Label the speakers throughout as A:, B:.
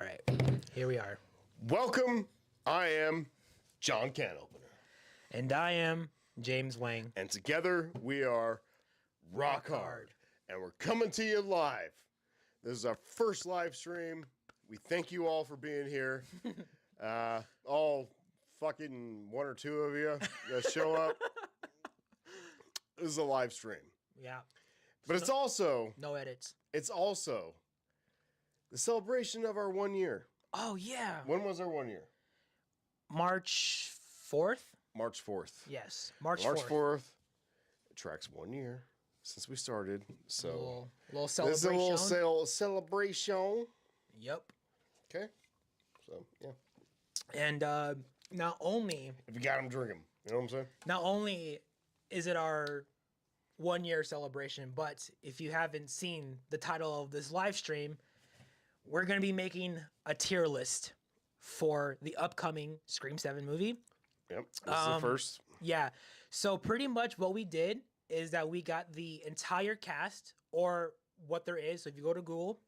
A: right, here we are.
B: Welcome. I am John Canopener.
A: And I am James Wang.
B: And together we are Rock Hard. And we're coming to you live. This is our first live stream. We thank you all for being here. All fucking one or two of you that show up. This is a live stream.
A: Yeah.
B: But it's also...
A: No edits.
B: It's also the celebration of our 1 year.
A: Oh, yeah.
B: When was our 1 year?
A: March 4th?
B: March 4th.
A: Yes. March 4th.
B: March 4th. It tracks 1 year since we started. So
A: little celebration.
B: This is a little celebration.
A: Yep.
B: Okay. So, yeah.
A: And not only...
B: If you got them, drink them. You know what I'm saying?
A: Not only is it our 1 year celebration, but if you haven't seen the title of this live stream, we're going to be making a tier list for the upcoming Scream 7 movie.
B: Yep. This is the first.
A: Yeah. So pretty much what we did is that we got the entire cast, or what there is. So if you go to Google,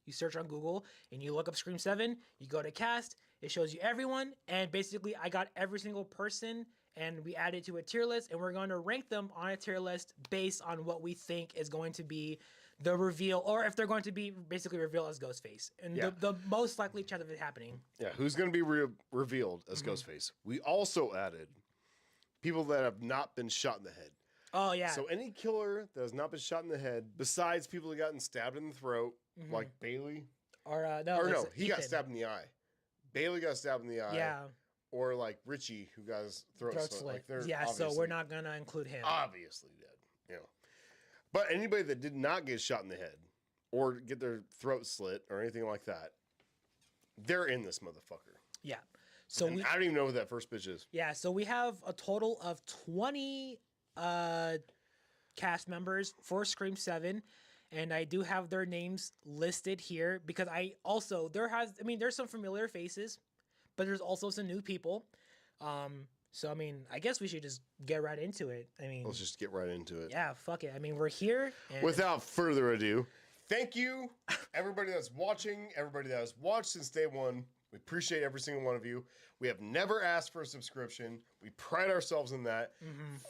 A: you search on Google and you look up Scream 7, you go to cast, it shows you everyone. And basically I got every single person and we added to a tier list, and we're going to rank them on a tier list based on what we think is going to be the reveal, or if they're going to be basically revealed as Ghostface. And the most likely chance of it happening.
B: Yeah, who's going to be revealed as Ghostface. We also added people that have not been shot in the head.
A: Oh, yeah.
B: So any killer that has not been shot in the head, besides people that gotten stabbed in the throat, like Bailey.
A: Or no,
B: he got stabbed in the eye. Bailey got stabbed in the eye.
A: Yeah.
B: Or like Richie, who got his throat slit. Like
A: yeah, so we're not going to include him.
B: Obviously dead. You know. But anybody that did not get shot in the head or get their throat slit or anything like that, they're in this motherfucker.
A: Yeah. So
B: I don't even know who that first bitch is.
A: Yeah, so we have a total of 20 cast members for Scream 7. And I do have their names listed here because there's some familiar faces, but there's also some new people. So, I mean, I guess we should just get right into it. I mean,
B: let's just get right into it.
A: Yeah, fuck it. I mean, we're here. And
B: without further ado, thank you, everybody that's watching, everybody that has watched since day one. We appreciate every single one of you. We have never asked for a subscription. We pride ourselves in that.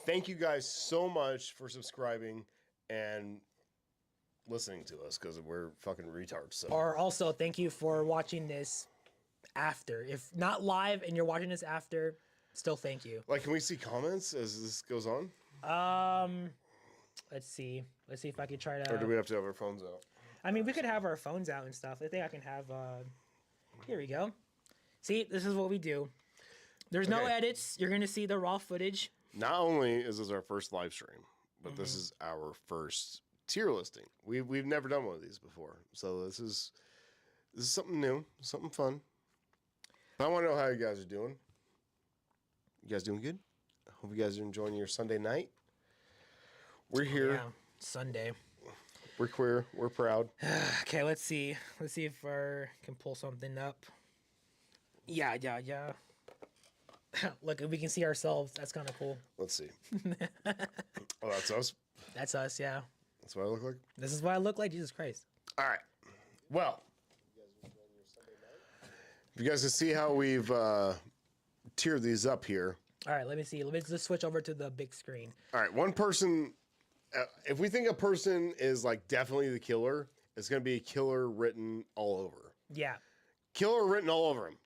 B: Thank you guys so much for subscribing and listening to us, because we're fucking retards. So.
A: Or also, thank you for watching this after. If not live and you're watching this after, still thank you.
B: Like, can we see comments as this goes on?
A: Let's see if I can try to...
B: Or do we have to have our phones out?
A: I mean, we could have our phones out and stuff. I think I can have... Here we go. See, this is what we do. There's no edits. You're going to see the raw footage.
B: Not only is this our first live stream, but this is our first tier listing. We've never done one of these before. So this is something new, something fun. But I want to know how you guys are doing. You guys doing good? I hope you guys are enjoying your Sunday night. We're here.
A: Yeah, Sunday.
B: We're queer. We're proud.
A: Okay, let's see. Let's see if I can pull something up. Yeah. Look, if we can see ourselves, that's kind of cool.
B: Let's see. Oh, that's us?
A: That's us, yeah.
B: That's what I look like?
A: This is what I look like? Jesus Christ.
B: All right. Well, if you guys can see how we've tiered these up here.
A: All right, let me see. Let me just switch over to the big screen.
B: All right, one person... if we think a person is like definitely the killer, it's going to be a killer written all over.
A: Yeah.
B: Killer written all over him.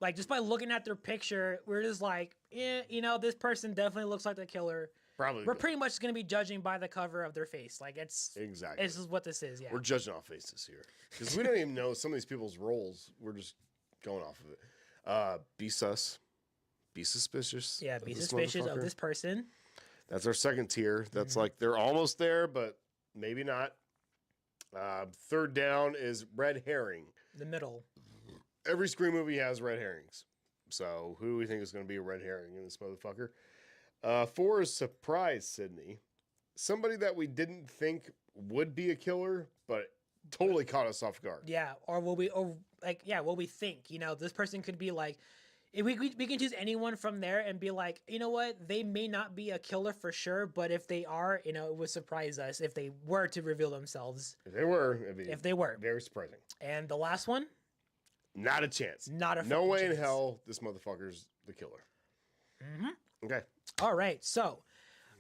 A: Like, just by looking at their picture, we're just like, this person definitely looks like the killer.
B: Probably.
A: We're pretty much going to be judging by the cover of their face. Like,
B: exactly.
A: This is what this is, yeah.
B: We're judging off faces here. Because we don't even know some of these people's roles. We're just going off of it. Be sus. Be suspicious.
A: Yeah, be suspicious of this person.
B: That's our second tier. That's like, they're almost there, but maybe not. Third down is red herring.
A: The middle.
B: Every Scream movie has red herrings. So who do we think is going to be a red herring in this motherfucker? 4 is surprise Sydney. Somebody that we didn't think would be a killer, but totally caught us off guard.
A: Yeah, or what we think. This person could be like... We can choose anyone from there and be like, you know what? They may not be a killer for sure, but if they are, it would surprise us if they were to reveal themselves.
B: If they were, it'd be
A: if they were
B: very surprising.
A: And the last one
B: Not a chance.
A: Not a
B: no way
A: chance.
B: in hell this motherfucker's the killer.
A: Mm-hmm.
B: Okay.
A: All right. So,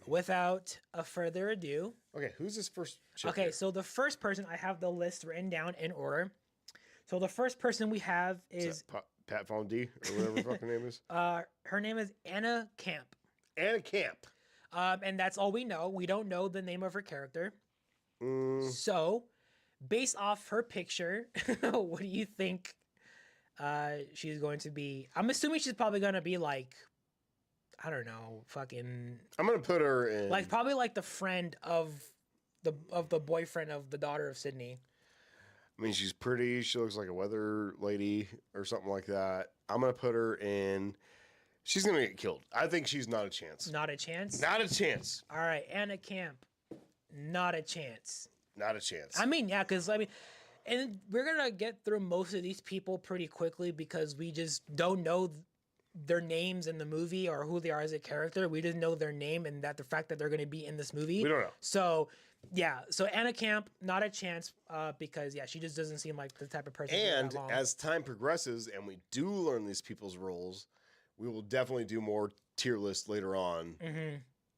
A: without a further ado.
B: Okay, who's this first chick
A: Okay,
B: here?
A: so the first person, I have the list written down in order. So the first person we have is
B: Pat Fondi or whatever her fucking name is.
A: Her name is Anna Camp.
B: Anna Camp.
A: And that's all we know. We don't know the name of her character. So, based off her picture, what do you think she's going to be? I'm assuming she's probably going to be like, I don't know, fucking.
B: I'm gonna put her in
A: like probably like the friend of the boyfriend of the daughter of Sydney.
B: I mean, she's pretty. She looks like a weather lady or something like that. I'm gonna put her in. She's gonna get killed. I think she's not a chance.
A: Not a chance.
B: Not a chance.
A: All right, Anna Camp. Not a chance.
B: Not a chance.
A: I mean, yeah, because and we're gonna get through most of these people pretty quickly because we just don't know their names in the movie or who they are as a character. We just know their name and that the fact that they're gonna be in this movie.
B: We don't know.
A: So yeah, so Anna Camp, not a chance because yeah, she just doesn't seem like the type of person.
B: And as time progresses and we do learn these people's roles, we will definitely do more tier lists later on,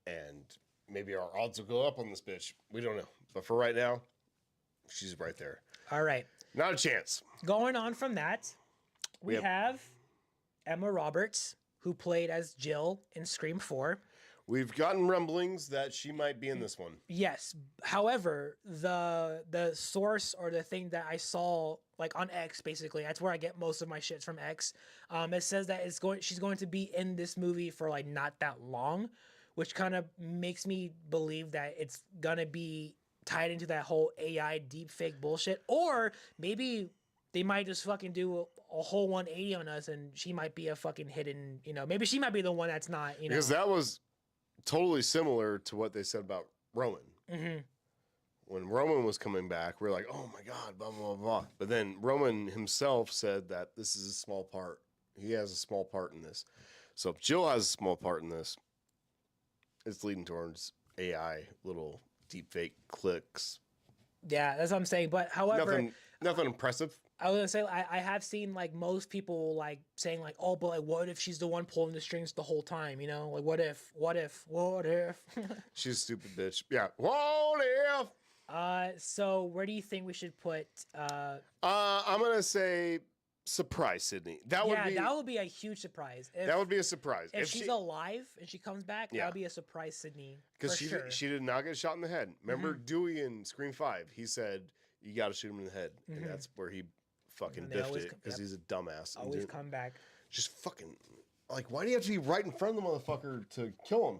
B: and maybe our odds will go up on this bitch. We don't know, but for right now, she's right there.
A: All right,
B: not a chance.
A: Going on from that, we have Emma Roberts, who played as Jill in Scream 4.
B: We've gotten rumblings that she might be in this one.
A: Yes. However, the source or the thing that I saw like on X, basically, that's where I get most of my shits from X. It says that she's going to be in this movie for like not that long, which kind of makes me believe that it's gonna be tied into that whole AI deepfake bullshit, or maybe they might just fucking do a whole 180 on us, and she might be a fucking hidden. Maybe she might be the one that's not.
B: Because that was totally similar to what they said about Roman.
A: Mm-hmm.
B: When Roman was coming back, we're like, oh my God, blah, blah, blah. But then Roman himself said that this is a small part. He has a small part in this. So if Jill has a small part in this, it's leading towards AI, little deepfake clicks.
A: Yeah, that's what I'm saying. But however,
B: nothing impressive.
A: I was gonna say I have seen like most people like saying like, oh, but like what if she's the one pulling the strings the whole time, like what if
B: She's a stupid bitch. Yeah, what if?
A: So where do you think we should put
B: I'm gonna say surprise Sydney. That would be
A: a huge surprise.
B: That would be a surprise.
A: If she's alive and she comes back, that would be a surprise Sydney.
B: Because she did not get shot in the head. Remember Dewey in Scream 5, he said you gotta shoot him in the head. And that's where he fucking biffed it because he's a dumbass.
A: Always come back.
B: Just fucking like, why do you have to be right in front of the motherfucker to kill him?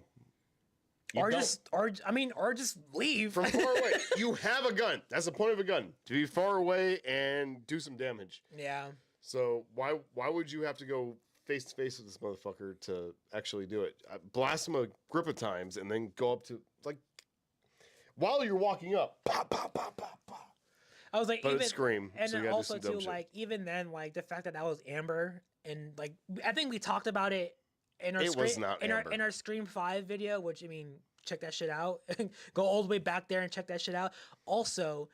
A: Or just leave
B: from far away. You have a gun. That's the point of a gun, to be far away and do some damage.
A: Yeah.
B: So why would you have to go face to face with this motherfucker to actually do it? Blast him a grip of times and then go up to like while you're walking up. Pop, pop, pop, pop, pop.
A: I was like,
B: but it's Scream,
A: and
B: so
A: then also too, like even then, like the fact that was Amber, and like I think we talked about it in our in our Scream 5 video, which I mean, check that shit out. Go all the way back there and check that shit out. Also,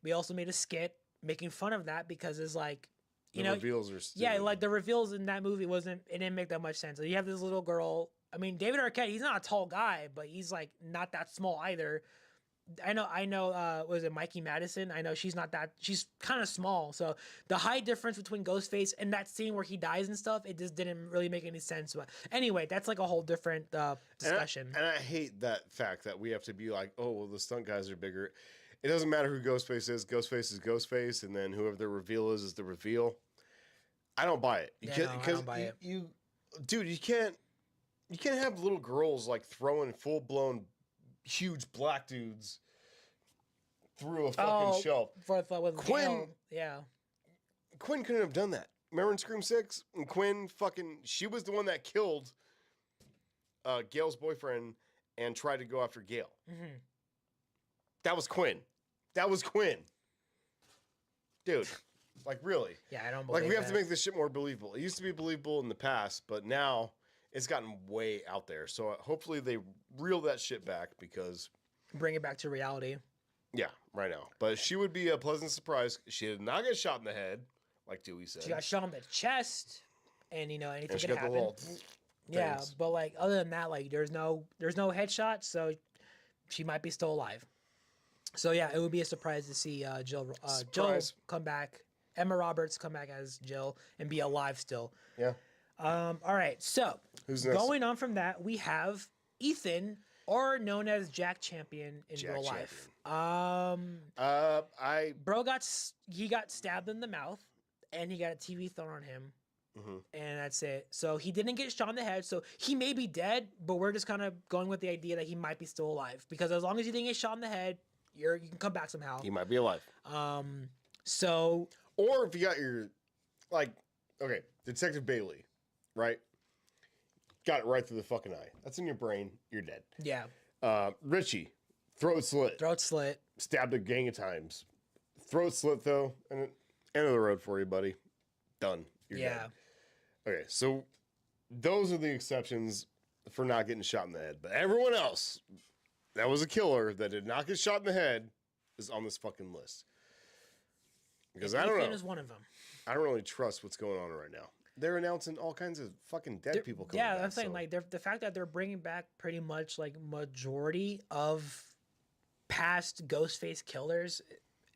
A: we also made a skit making fun of that because it's like,
B: reveals are stupid.
A: Yeah, like the reveals in that movie it didn't make that much sense. So you have this little girl. I mean, David Arquette, he's not a tall guy, but he's like not that small either. I know. Was it Mikey Madison? I know she's not that. She's kind of small. So the height difference between Ghostface and that scene where he dies and stuff, it just didn't really make any sense. But anyway, that's like a whole different discussion.
B: And I hate that fact that we have to be like, oh, well, the stunt guys are bigger. It doesn't matter who Ghostface is. Ghostface is Ghostface, and then whoever the reveal is the reveal. I don't buy it.
A: I don't buy it.
B: Dude, you can't have little girls like throwing full blown huge black dudes through a fucking shelf.
A: With
B: Quinn,
A: yeah.
B: Quinn couldn't have done that. Remember in Scream 6? And Quinn she was the one that killed Gail's boyfriend and tried to go after Gail.
A: Mm-hmm.
B: That was Quinn. Dude, like really.
A: Yeah, I don't believe
B: Like we have to make this shit more believable. It used to be believable in the past, but now it's gotten way out there. So hopefully they reel that shit back because...
A: Bring it back to reality.
B: Yeah, right now. But she would be a pleasant surprise. She did not get shot in the head like Dewey said.
A: She got shot in the chest, and anything
B: and she
A: could
B: got the
A: happen.
B: little
A: Yeah,
B: things.
A: but like other than that, like there's no headshot, so she might be still alive. So yeah, it would be a surprise to see Jill
B: Surprise.
A: come back, Emma Roberts come back as Jill and be alive still.
B: Yeah.
A: All right, so
B: Who's next?
A: going on from that, we have Ethan, or known as Jack Champion in
B: Jack
A: real life.
B: I
A: Bro got stabbed in the mouth, and he got a TV thrown on him, and that's it. So he didn't get shot in the head, so he may be dead, but we're just kind of going with the idea that he might be still alive, because as long as you didn't get shot in the head, you can come back somehow.
B: he might be alive.
A: So
B: Or if you got your okay, Detective Bailey, right? Got it right through the fucking eye. That's in your brain. You're dead.
A: yeah,
B: Richie, throat slit.
A: throat slit.
B: Stabbed a gang of times. Throat slit though, and end of the road for you, buddy. Done. You're
A: Yeah.
B: dead. Okay, so those are the exceptions for not getting shot in the head. But everyone else that was a killer that did not get shot in the head is on this fucking list. Because I don't
A: Ethan
B: know.
A: is one of them.
B: I don't really trust what's going on right now. They're announcing all kinds of fucking dead people coming back.
A: Yeah, I'm saying
B: so-
A: like the fact that they're bringing back pretty much like majority of past Ghostface killers.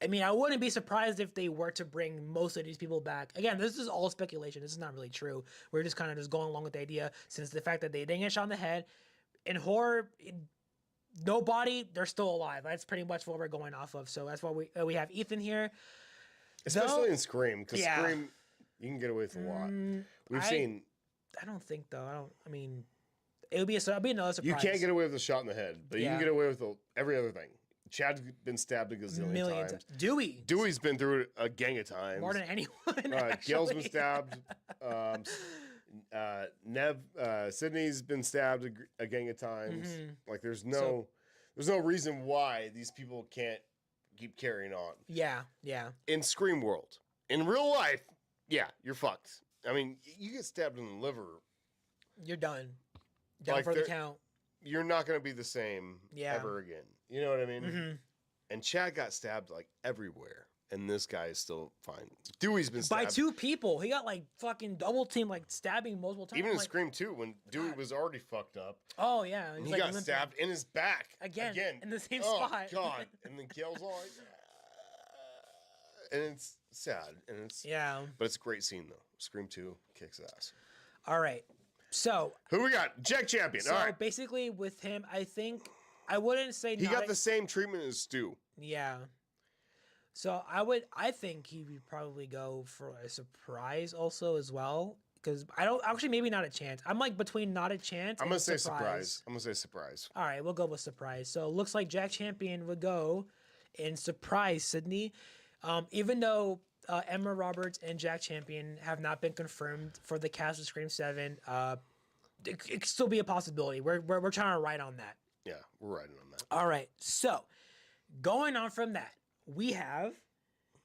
A: I mean, I wouldn't be surprised if they were to bring most of these people back. Again, this is all speculation. This is not really true. We're just kind of just going along with the idea, since the fact that they didn't get shot in the head. In horror, no body, they're still alive. That's pretty much what we're going off of. So that's why we have Ethan here.
B: Especially in Scream, because
A: Yeah.
B: Scream, you can get away with a lot. We've seen...
A: I don't think though. I mean, it'll be another surprise.
B: You can't get away with a shot in the head, but you
A: Yeah.
B: can get away with every other thing. Chad's been stabbed a gazillion
A: millions.
B: times.
A: Dewey's
B: been through it a gang of times.
A: more than anyone.
B: Gail's been
A: actually.
B: stabbed. Sydney's been stabbed a gang of times. Like there's no reason why these people can't keep carrying on.
A: Yeah.
B: In Scream world, in real life, yeah, you're fucked. I mean, you get stabbed in the liver,
A: You're done. Done
B: Like,
A: for the
B: there-
A: count.
B: you're not going to be the same
A: Yeah.
B: ever again. You know what I mean?
A: Mhm.
B: And Chad got stabbed like everywhere, and this guy is still fine. Dewey's been
A: By
B: stabbed.
A: 2 people. He got like fucking double team, like stabbing multiple times.
B: Even in
A: like,
B: Scream 2, when Dewey
A: God.
B: was already fucked up,
A: Oh yeah,
B: and
A: he's
B: he
A: like
B: got
A: limping.
B: stabbed in his back
A: Again, in the same
B: oh,
A: spot.
B: God! And then Gail's all like, and it's sad, and it's
A: Yeah.
B: but it's a great scene though. Scream 2 kicks ass.
A: All right. So
B: Who we got? Jack Champion.
A: so
B: all right,
A: basically with him, I think I wouldn't say
B: he
A: not
B: got the same treatment as Stu.
A: Yeah. So I think he would probably go for a surprise also as well, because I don't actually, maybe not a chance. I'm like between not a chance.
B: I'm
A: and
B: gonna say surprise. I'm gonna say surprise.
A: All right, we'll go with surprise. So it looks like Jack Champion would go in surprise, Sydney. Even though Emma Roberts and Jack Champion have not been confirmed for the cast of Scream 7, it could still be a possibility. We're trying to write on that.
B: Yeah, we're riding on that.
A: All right, so going on from that, we have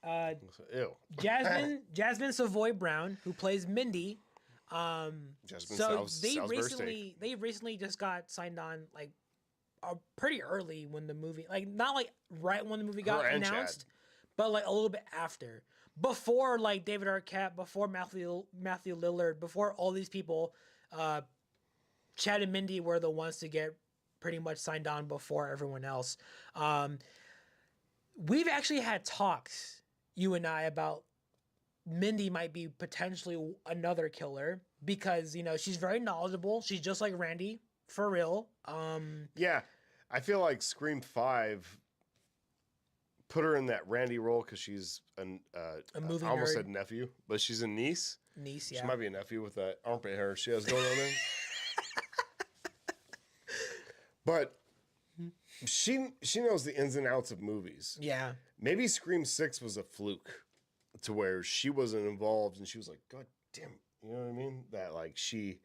B: Ew.
A: Jasmine Savoy Brown, who plays Mindy.
B: Jasmine
A: So
B: Salisbury.
A: they recently just got signed on like pretty early when the movie, like not like right when the movie got
B: Her and Chad.
A: announced, but like a little bit after, before like David Arquette, before Matthew Lillard, before all these people. Chad and Mindy were the ones to get pretty much signed on before everyone else. We've actually had talks, you and I, about Mindy might be potentially another killer, because she's very knowledgeable. She's just like Randy, for real.
B: Yeah, I feel like Scream 5 put her in that Randy role because she's a
A: movie
B: I almost
A: nerd.
B: said nephew, but she's a niece.
A: Niece,
B: She
A: yeah.
B: might be a nephew with that armpit hair she has going on there. But she knows the ins and outs of movies.
A: Yeah.
B: Maybe Scream 6 was a fluke to where she wasn't involved and she was like, God damn, you know what I mean? That like she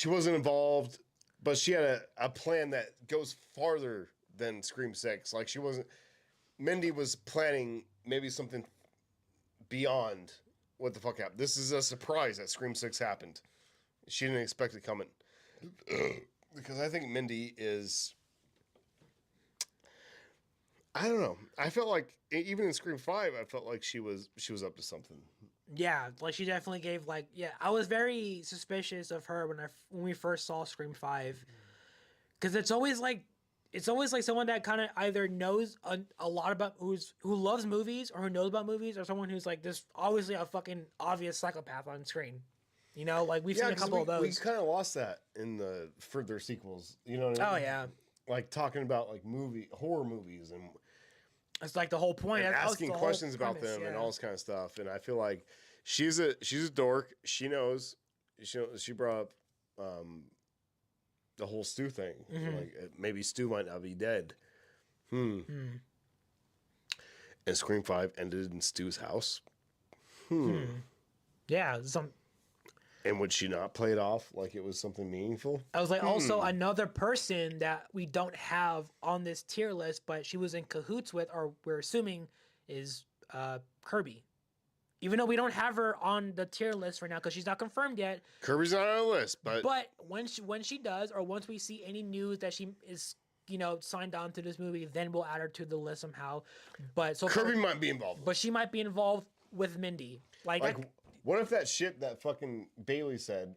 B: wasn't involved, but she had a plan that goes farther than Scream 6. Like Mindy was planning maybe something beyond what the fuck happened. This is a surprise that Scream 6 happened. She didn't expect it coming. Because I think Mindy is... I don't know. I felt like even in Scream 5, I felt like she was up to something.
A: Yeah, like she definitely gave like I was very suspicious of her when we first saw Scream 5, because it's always like someone that kind of either knows a lot about who loves movies or who knows about movies, or someone who's like this obviously a fucking obvious psychopath on screen. You know, like we've seen a couple of those.
B: We kind of lost that in the further sequels. You know what I mean?
A: Oh yeah,
B: like talking about like horror movies and
A: it's like the whole point.
B: and asking questions about them and all this kind of stuff. And I feel like she's a dork. She knows. She brought up the whole Stu thing. Like maybe Stu might not be dead. And Scream 5 ended in Stu's house.
A: Yeah,
B: and would she not play it off like it was something meaningful?
A: I was like, also another person that we don't have on this tier list, but she was in cahoots with, or we're assuming is Kirby. Even though we don't have her on the tier list right now because she's not confirmed yet.
B: Kirby's not on the list, but
A: when she does, or once we see any news that she is, signed on to this movie, then we'll add her to the list somehow. But so
B: Kirby might be involved.
A: But she might be involved with Mindy.
B: What if that shit that fucking Bailey said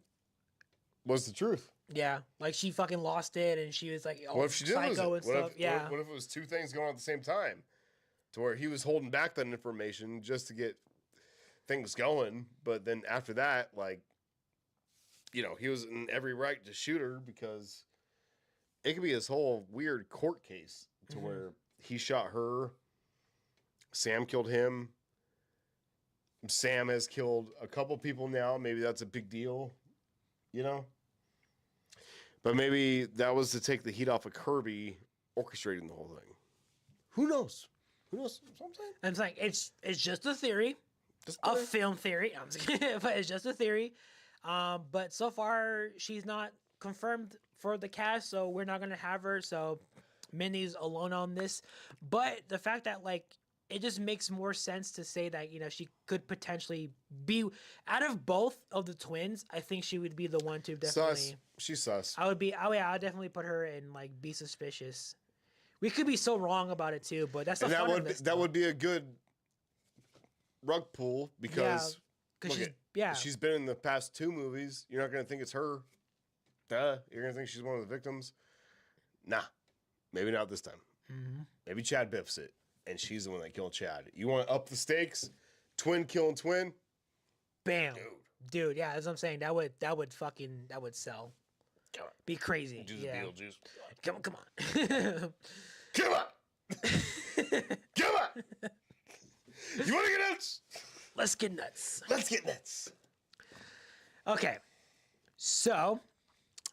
B: was the truth?
A: Yeah, like she fucking lost it, and she was like,
B: what if she did lose it?
A: And stuff. Yeah.
B: What if it was two things going on at the same time, to where he was holding back that information just to get things going, but then after that, like, he was in every right to shoot her because it could be this whole weird court case to where he shot her, Sam killed him. Sam has killed a couple people now. Maybe that's a big deal, But maybe that was to take the heat off of Kirby orchestrating the whole thing. Who knows? Who knows? That's what I'm saying.
A: And it's like it's just a theory, a film theory. I'm just kidding, but it's just a theory. But so far she's not confirmed for the cast, so we're not gonna have her. So Minnie's alone on this. But the fact that it just makes more sense to say that, she could potentially be out of both of the twins. I think she would be the one to definitely.
B: Sus. She's sus.
A: I'd definitely put her in be suspicious. We could be so wrong about it too, but that's the fun of this.
B: That would be a good rug pull because she's been in the past 2 movies. You're not gonna think it's her. Duh. You're gonna think she's one of the victims. Nah, maybe not this time. Maybe Chad biffs it. And she's the one that killed Chad. You want to up the stakes? Twin killing twin?
A: Bam. Dude, yeah, that's what I'm saying. That would sell.
B: Come on.
A: Be crazy.
B: Juice Beetlejuice.
A: Come on.
B: Come on. Come on. You want to get nuts?
A: Let's get nuts.
B: Let's get nuts.
A: Okay. So.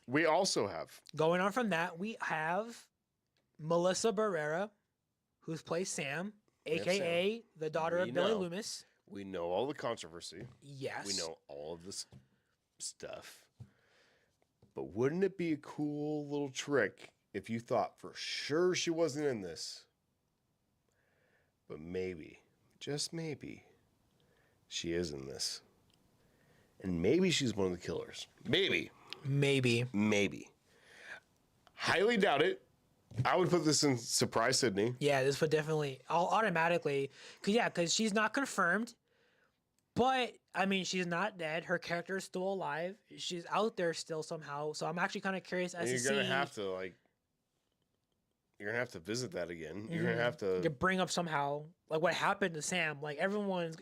B: We also have.
A: Going on from that, we have Melissa Barrera, who's plays Sam, a.k.a. the daughter of Billy Loomis.
B: We know all the controversy.
A: Yes.
B: We know all of this stuff. But wouldn't it be a cool little trick if you thought for sure she wasn't in this? But maybe, just maybe, she is in this. And maybe she's one of the killers. Maybe. Highly doubt it. I would put this in Surprise Sydney.
A: Yeah, this would definitely. I'll automatically. Because she's not confirmed. But, I mean, she's not dead. Her character is still alive. She's out there still somehow. So I'm actually kind of curious as to see.
B: You're going to have to, you're going to have to visit that again. You're going to have to.
A: You bring up somehow, what happened to Sam. Everyone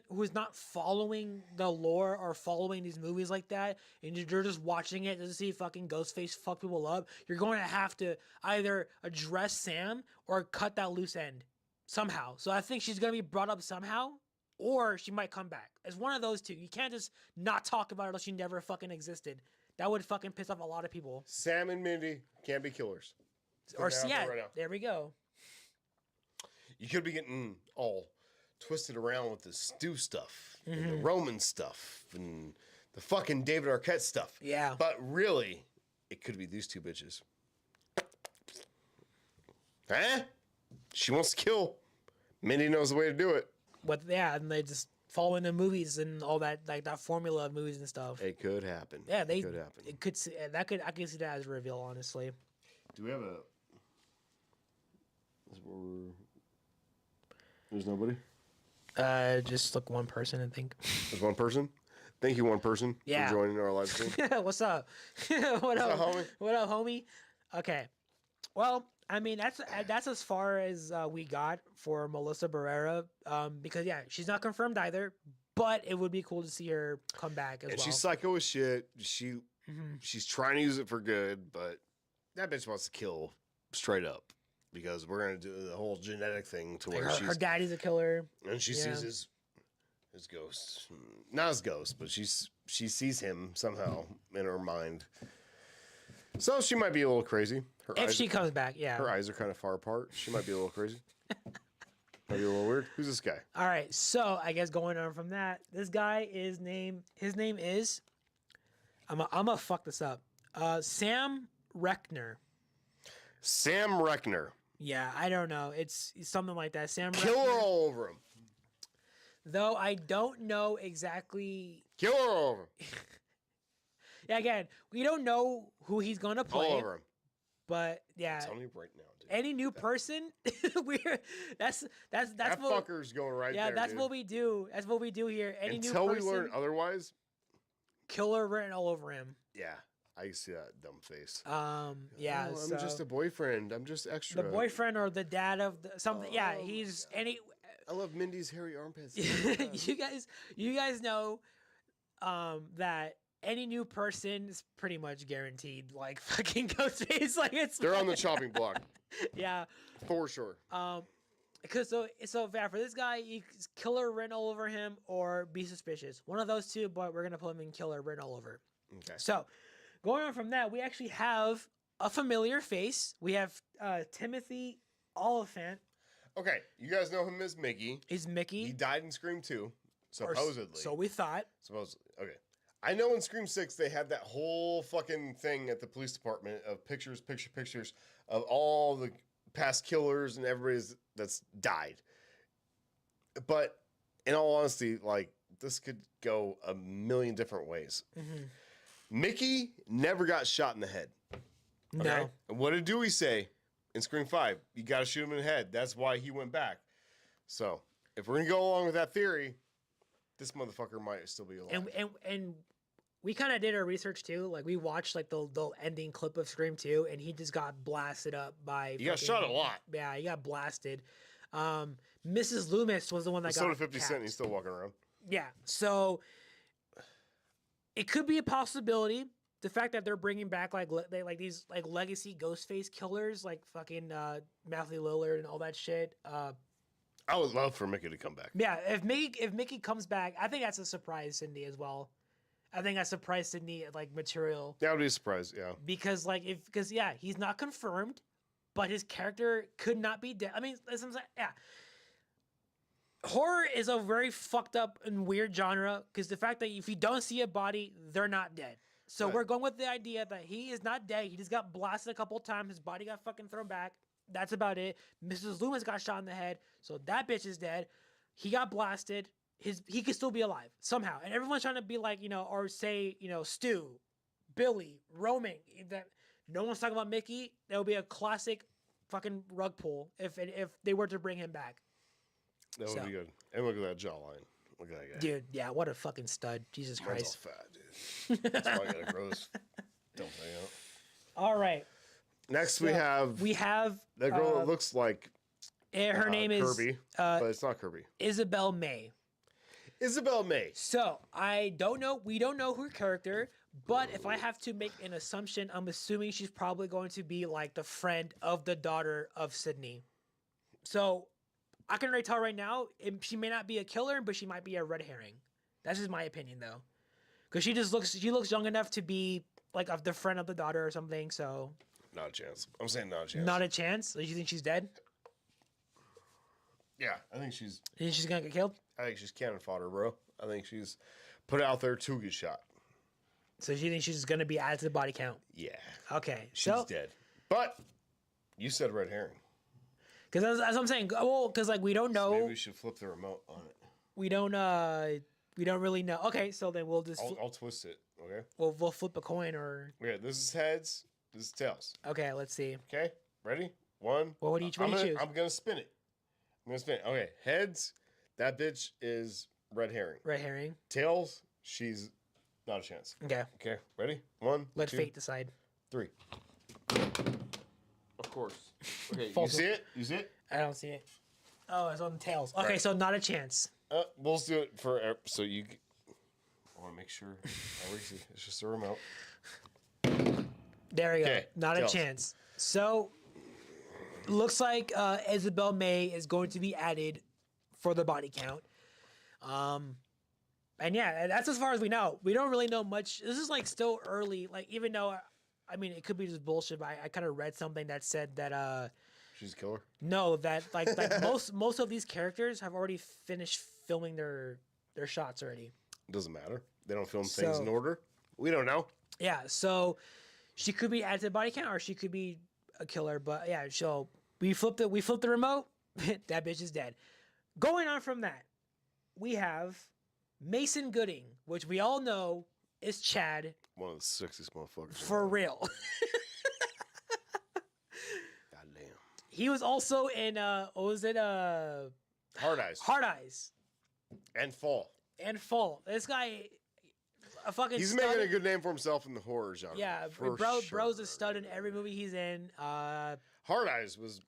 A: who's not following the lore or following these movies like that, and you're just watching it to see fucking Ghostface fuck people up, you're going to have to either address Sam or cut that loose end somehow. So I think she's going to be brought up somehow, or she might come back. It's one of those two. You can't just not talk about it unless she never fucking existed. That would fucking piss off a lot of people.
B: Sam and Mindy can't be killers.
A: Or there we go.
B: You could be getting all twisted around with the Stu stuff and the Roman stuff and the fucking David Arquette stuff.
A: Yeah.
B: But really, it could be these 2 bitches. Huh? She wants to kill. Mindy knows the way to do it.
A: But yeah, and they just follow in the movies and all that, that formula of movies and stuff.
B: It could happen.
A: Yeah,
B: it could happen.
A: It could. I could see that as a reveal, honestly.
B: Do we have a? Or there's nobody?
A: Just look one person and think.
B: There's one person? Thank you, one person,
A: Yeah.
B: for joining our live stream.
A: What's up?
B: What's up, homie?
A: What up, homie? Okay. Well, I mean that's as far as we got for Melissa Barrera. Because yeah, she's not confirmed either. But it would be cool to see her come back as well.
B: She's psycho as shit. She's trying to use it for good, but that bitch wants to kill straight up because we're gonna do the whole genetic thing to where
A: her daddy's a killer,
B: and she sees his ghost, not his ghost, but she sees him somehow in her mind. So she might be a little crazy.
A: If she comes back, yeah.
B: Her eyes are kind of far apart. She might be a little crazy. Might be a little weird. Who's this guy?
A: All right, so I guess going on from that, this guy his name is I'm gonna fuck this up. Sam Reckner.
B: Sam Reckner.
A: Yeah, I don't know. It's something like that. Sam
B: Kill
A: Reckner.
B: her all over him.
A: Though I don't know exactly.
B: Kill her all over him.
A: Yeah, again, we don't know who he's gonna play.
B: All over him.
A: But yeah.
B: I'm telling you right now, dude.
A: Any new person, that's
B: that
A: what,
B: fucker's going right
A: yeah,
B: there.
A: that's
B: dude.
A: what we do. That's what we do here. Any
B: Until
A: new
B: we
A: person,
B: learn otherwise.
A: Killer written all over him.
B: Yeah, I see that dumb face.
A: Yeah.
B: Oh,
A: so
B: I'm just a boyfriend. I'm just extra.
A: the boyfriend or the dad of something. Yeah,
B: Oh,
A: he's
B: my God.
A: any.
B: I love Mindy's hairy armpits.
A: you guys know, that any new person is pretty much guaranteed. Like fucking Ghostface. Like
B: They're on the chopping block
A: Yeah.
B: for sure.
A: Because so yeah, for this guy, he's killer written all over him or be suspicious. One of those two, but we're gonna put him in killer written all over.
B: Okay.
A: So, going on from that, we actually have a familiar face. We have Timothy Oliphant.
B: Okay, you guys know him as Mickey.
A: Is Mickey?
B: He died in Scream 2,
A: or
B: supposedly.
A: so we thought.
B: Supposedly. Okay. I know in Scream 6 they had that whole fucking thing at the police department of pictures of all the past killers and everybody that's died. But in all honesty, like, this could go a million different ways.
A: Mm-hmm.
B: Mickey never got shot in the head.
A: No.
B: Okay? And what did Dewey say in Scream 5? You got to shoot him in the head. That's why he went back. So, if we're going to go along with that theory, this motherfucker might still be alive.
A: And we kind of did our research too. Like we watched like the ending clip of Scream 2, and he just got blasted up by.
B: He got shot a lot.
A: Yeah, he got blasted. Mrs. Loomis was the one that got.
B: So did 50 Cent.
A: capped.
B: He's still walking around.
A: Yeah, so it could be a possibility. The fact that they're bringing back these legacy Ghostface killers, like fucking Matthew Lillard and all that shit.
B: I would love for Mickey to come back.
A: Yeah, if Mickey comes back, I think that's a surprise, Cindy, as well. I think that's surprise Sydney like material.
B: That would be a surprise, yeah.
A: Because yeah, he's not confirmed, but his character could not be dead. I mean, yeah. Horror is a very fucked up and weird genre because the fact that if you don't see a body, they're not dead. So
B: Right.
A: we're going with the idea that he is not dead. He just got blasted a couple times. His body got fucking thrown back. That's about it. Mrs. Loomis got shot in the head, so that bitch is dead. He got blasted. He could still be alive somehow. And everyone's trying to be like, or say, Stu, Billy, Roman. That no one's talking about Mickey. That would be a classic fucking rug pull if they were to bring him back.
B: That would be good. And look at that jawline. Look at that guy.
A: Dude, yeah, what a fucking stud. Jesus
B: Mine's
A: Christ.
B: all fat, dude. That's why I gotta grow this dumb thing out.
A: All right.
B: Next,
A: So,
B: we have that girl that looks like
A: her name is
B: Kirby, but it's not Kirby.
A: Isabel May.
B: Isabel May.
A: So we don't know her character, but if I have to make an assumption, I'm assuming she's probably going to be like the friend of the daughter of Sydney. So I can already tell right now, she may not be a killer, but she might be a red herring. That's just my opinion though. Because she looks young enough to be like the friend of the daughter or something, so
B: Not a chance. I'm saying not a chance.
A: not a chance. You think she's dead?
B: Yeah, I think she's
A: You think she's gonna get killed?
B: cannon fodder, bro. I think she's put out there to get shot.
A: So you think she's gonna be added to the body count?
B: Yeah.
A: Okay.
B: She's dead. But you said red herring.
A: Because that's what I'm saying. Well, because like we don't know.
B: Maybe we should flip the remote on it.
A: We don't really know. Okay, so then we'll just
B: I'll twist it, okay?
A: we'll flip a coin or
B: Okay, this is heads, this is tails.
A: okay, let's see.
B: Okay? Ready? One.
A: Well, what do you choose?
B: I'm gonna spin it. Okay, heads. That bitch is red herring.
A: Red herring.
B: Tails. She's not a chance.
A: Okay.
B: Okay. Ready? One.
A: Let
B: two,
A: fate decide.
B: 3. Of course. Okay.
A: False.
B: You see it? You see it?
A: I don't see it. Oh, it's on the tails. Okay,
B: Right.
A: so not a chance.
B: We'll do it for so you. I want to make sure. It's just a remote.
A: There we go.
B: Okay,
A: Not
B: tails.
A: a chance. So, looks like Isabel May is going to be added for the body count. And yeah, that's as far as we know. We don't really know much. This is like still early. Like even though, I mean, it could be just bullshit. But I kind of read something that said that
B: She's a killer.
A: no, that like most of these characters have already finished filming their shots already.
B: Doesn't matter. They don't film things
A: So-
B: in order. We don't know.
A: Yeah, so she could be added to the body count, or she could be a killer. But yeah, so we flipped the remote. That bitch is dead. Going on from that, we have Mason Gooding, which we all know is Chad
B: One of the sexiest motherfuckers.
A: for real.
B: Goddamn.
A: He was also in what was it?
B: Hard Eyes.
A: Hard Eyes
B: And Fall.
A: and Fall. This guy, a fucking.
B: He's
A: stud.
B: making a good name for himself in the horror genre.
A: Yeah,
B: for
A: bro's
B: sure.
A: a stud in every movie he's in.
B: Hard Eyes was.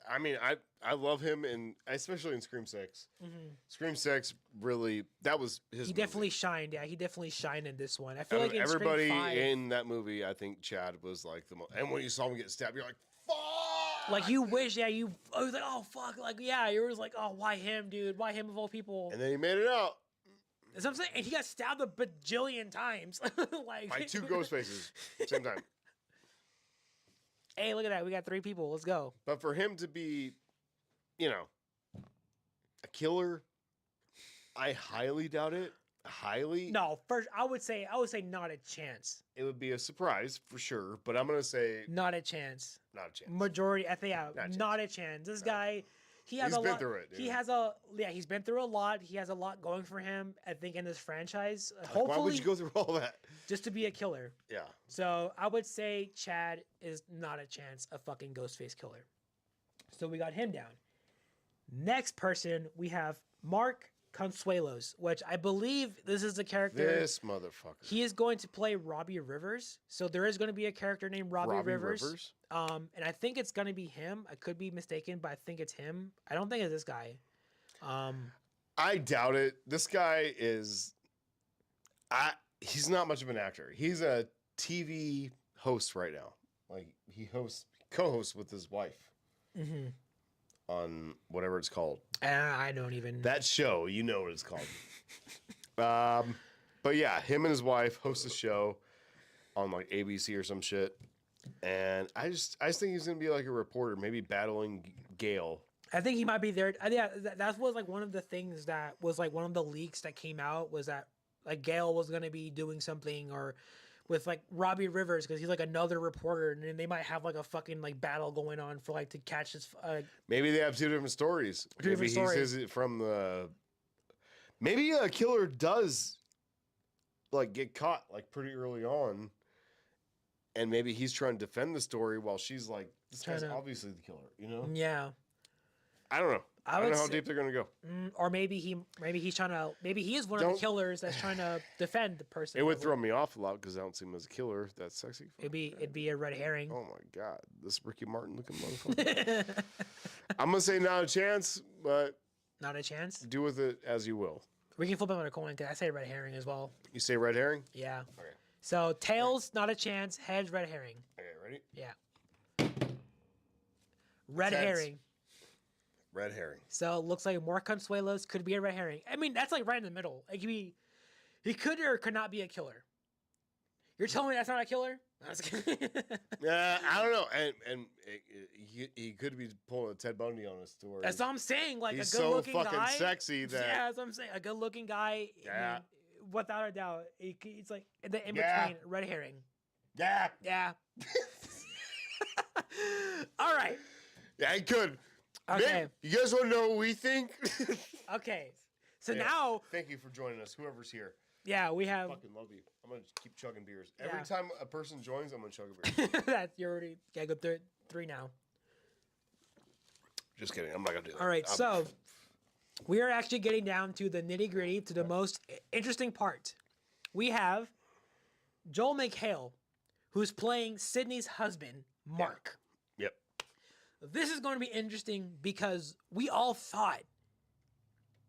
B: I mean, I love him especially in Scream 6. Scream 6 really, that was his
A: He
B: movie.
A: definitely shined. Yeah, he definitely shined in this one. I feel
B: Out
A: like
B: of
A: in
B: everybody
A: Scream 5,
B: in that movie, I think Chad was like the most. And when you saw him get stabbed, you're like, fuck!
A: like you wish, yeah, you. I was like, oh fuck, like yeah, you was like, oh, why him, dude? Why him of all people?
B: And then he made it out
A: That's what I'm saying. And he got stabbed a bajillion times. Like
B: by 2 ghost faces same time.
A: Hey, look at that. We got 3 people. Let's go.
B: But for him to be, a killer, I highly doubt it. Highly.
A: No, first I would say not a chance.
B: It would be a surprise for sure, but I'm gonna say
A: Not a chance.
B: not a chance.
A: Majority, I think, yeah,
B: Not a chance.
A: not a chance. This guy, he has
B: He's
A: a
B: been
A: lot.
B: through it,
A: He
B: dude.
A: has he's been through a lot. He has a lot going for him. I think in this franchise,
B: Why
A: hopefully,
B: would you go through all that?
A: just to be a killer.
B: Yeah.
A: So I would say Chad is not a chance a fucking Ghostface killer. So we got him down. Next person we have Mark Consuelos, which I believe this is the character.
B: This motherfucker.
A: He is going to play Robbie Rivers. So there is going to be a character named Robbie Rivers. And I think it's going to be him. I could be mistaken, but I think it's him. I don't think it's this guy.
B: I doubt it. This guy is. He's not much of an actor. He's a TV host right now. Like he co-hosts with his wife on whatever it's called.
A: I don't even.
B: That show, you know what it's called. But yeah, him and his wife host a show on like ABC or some shit. And I just think he's gonna be like a reporter, maybe battling Gale.
A: I think he might be there. Yeah, that was like one of the things that was like one of the leaks that came out was that like Gale was gonna be doing something or with like Robbie Rivers because he's like another reporter and then they might have like a fucking like battle going on for like to catch this.
B: Maybe they have 2 different stories.
A: Two different
B: Maybe
A: stories.
B: he says it from the. Maybe a killer does like get caught like pretty early on, and maybe he's trying to defend the story while she's like, "This guy's
A: Trying to-
B: obviously the killer," you know?
A: Yeah,
B: I don't know. I don't
A: would
B: know how
A: say-
B: deep they're gonna go.
A: or maybe he's trying to he is one of
B: Don't-
A: the killers that's trying to defend the person.
B: It would throw me off a lot because I don't see him as a killer. That's sexy.
A: It'd be a red herring.
B: Oh my god, this Ricky Martin looking motherfucker. I'm gonna say not a chance, but
A: Not a chance.
B: do with it as you will.
A: We can flip him on a coin because I say red herring as well.
B: You say red herring?
A: Yeah.
B: Okay.
A: So tails, not a chance. Heads, red herring.
B: Okay, ready?
A: Yeah. Red
B: Heads.
A: herring.
B: Red herring.
A: So it looks like more Consuelos could be a red herring. I mean, that's like right in the middle. Like he could or could not be a killer. You're telling me that's not a killer? No, I was kidding.
B: Yeah, I don't know, and he could be pulling a Ted Bundy on us story.
A: That's what I'm saying. Like
B: He's
A: a
B: so
A: good-looking
B: fucking
A: guy.
B: sexy that
A: Yeah, that's what I'm saying. A good-looking guy. I
B: Yeah.
A: mean, without a doubt, it's like the in
B: Yeah.
A: between red herring.
B: yeah,
A: Yeah. All right.
B: yeah, he could.
A: Okay.
B: Man, you guys want to know what we think?
A: Okay. So
B: Yeah.
A: now,
B: Thank you for joining us, whoever's here.
A: yeah, we have.
B: Fucking love you. I'm gonna keep chugging beers. Every
A: Yeah.
B: time a person joins, I'm gonna chug a beer.
A: That you already gotta go through 3 now.
B: Just kidding. I'm not gonna do that.
A: All right, so we are actually getting down to the nitty gritty, to the most interesting part. We have Joel McHale, who's playing Sydney's husband, Mark.
B: Yep.
A: This is going to be interesting because we all thought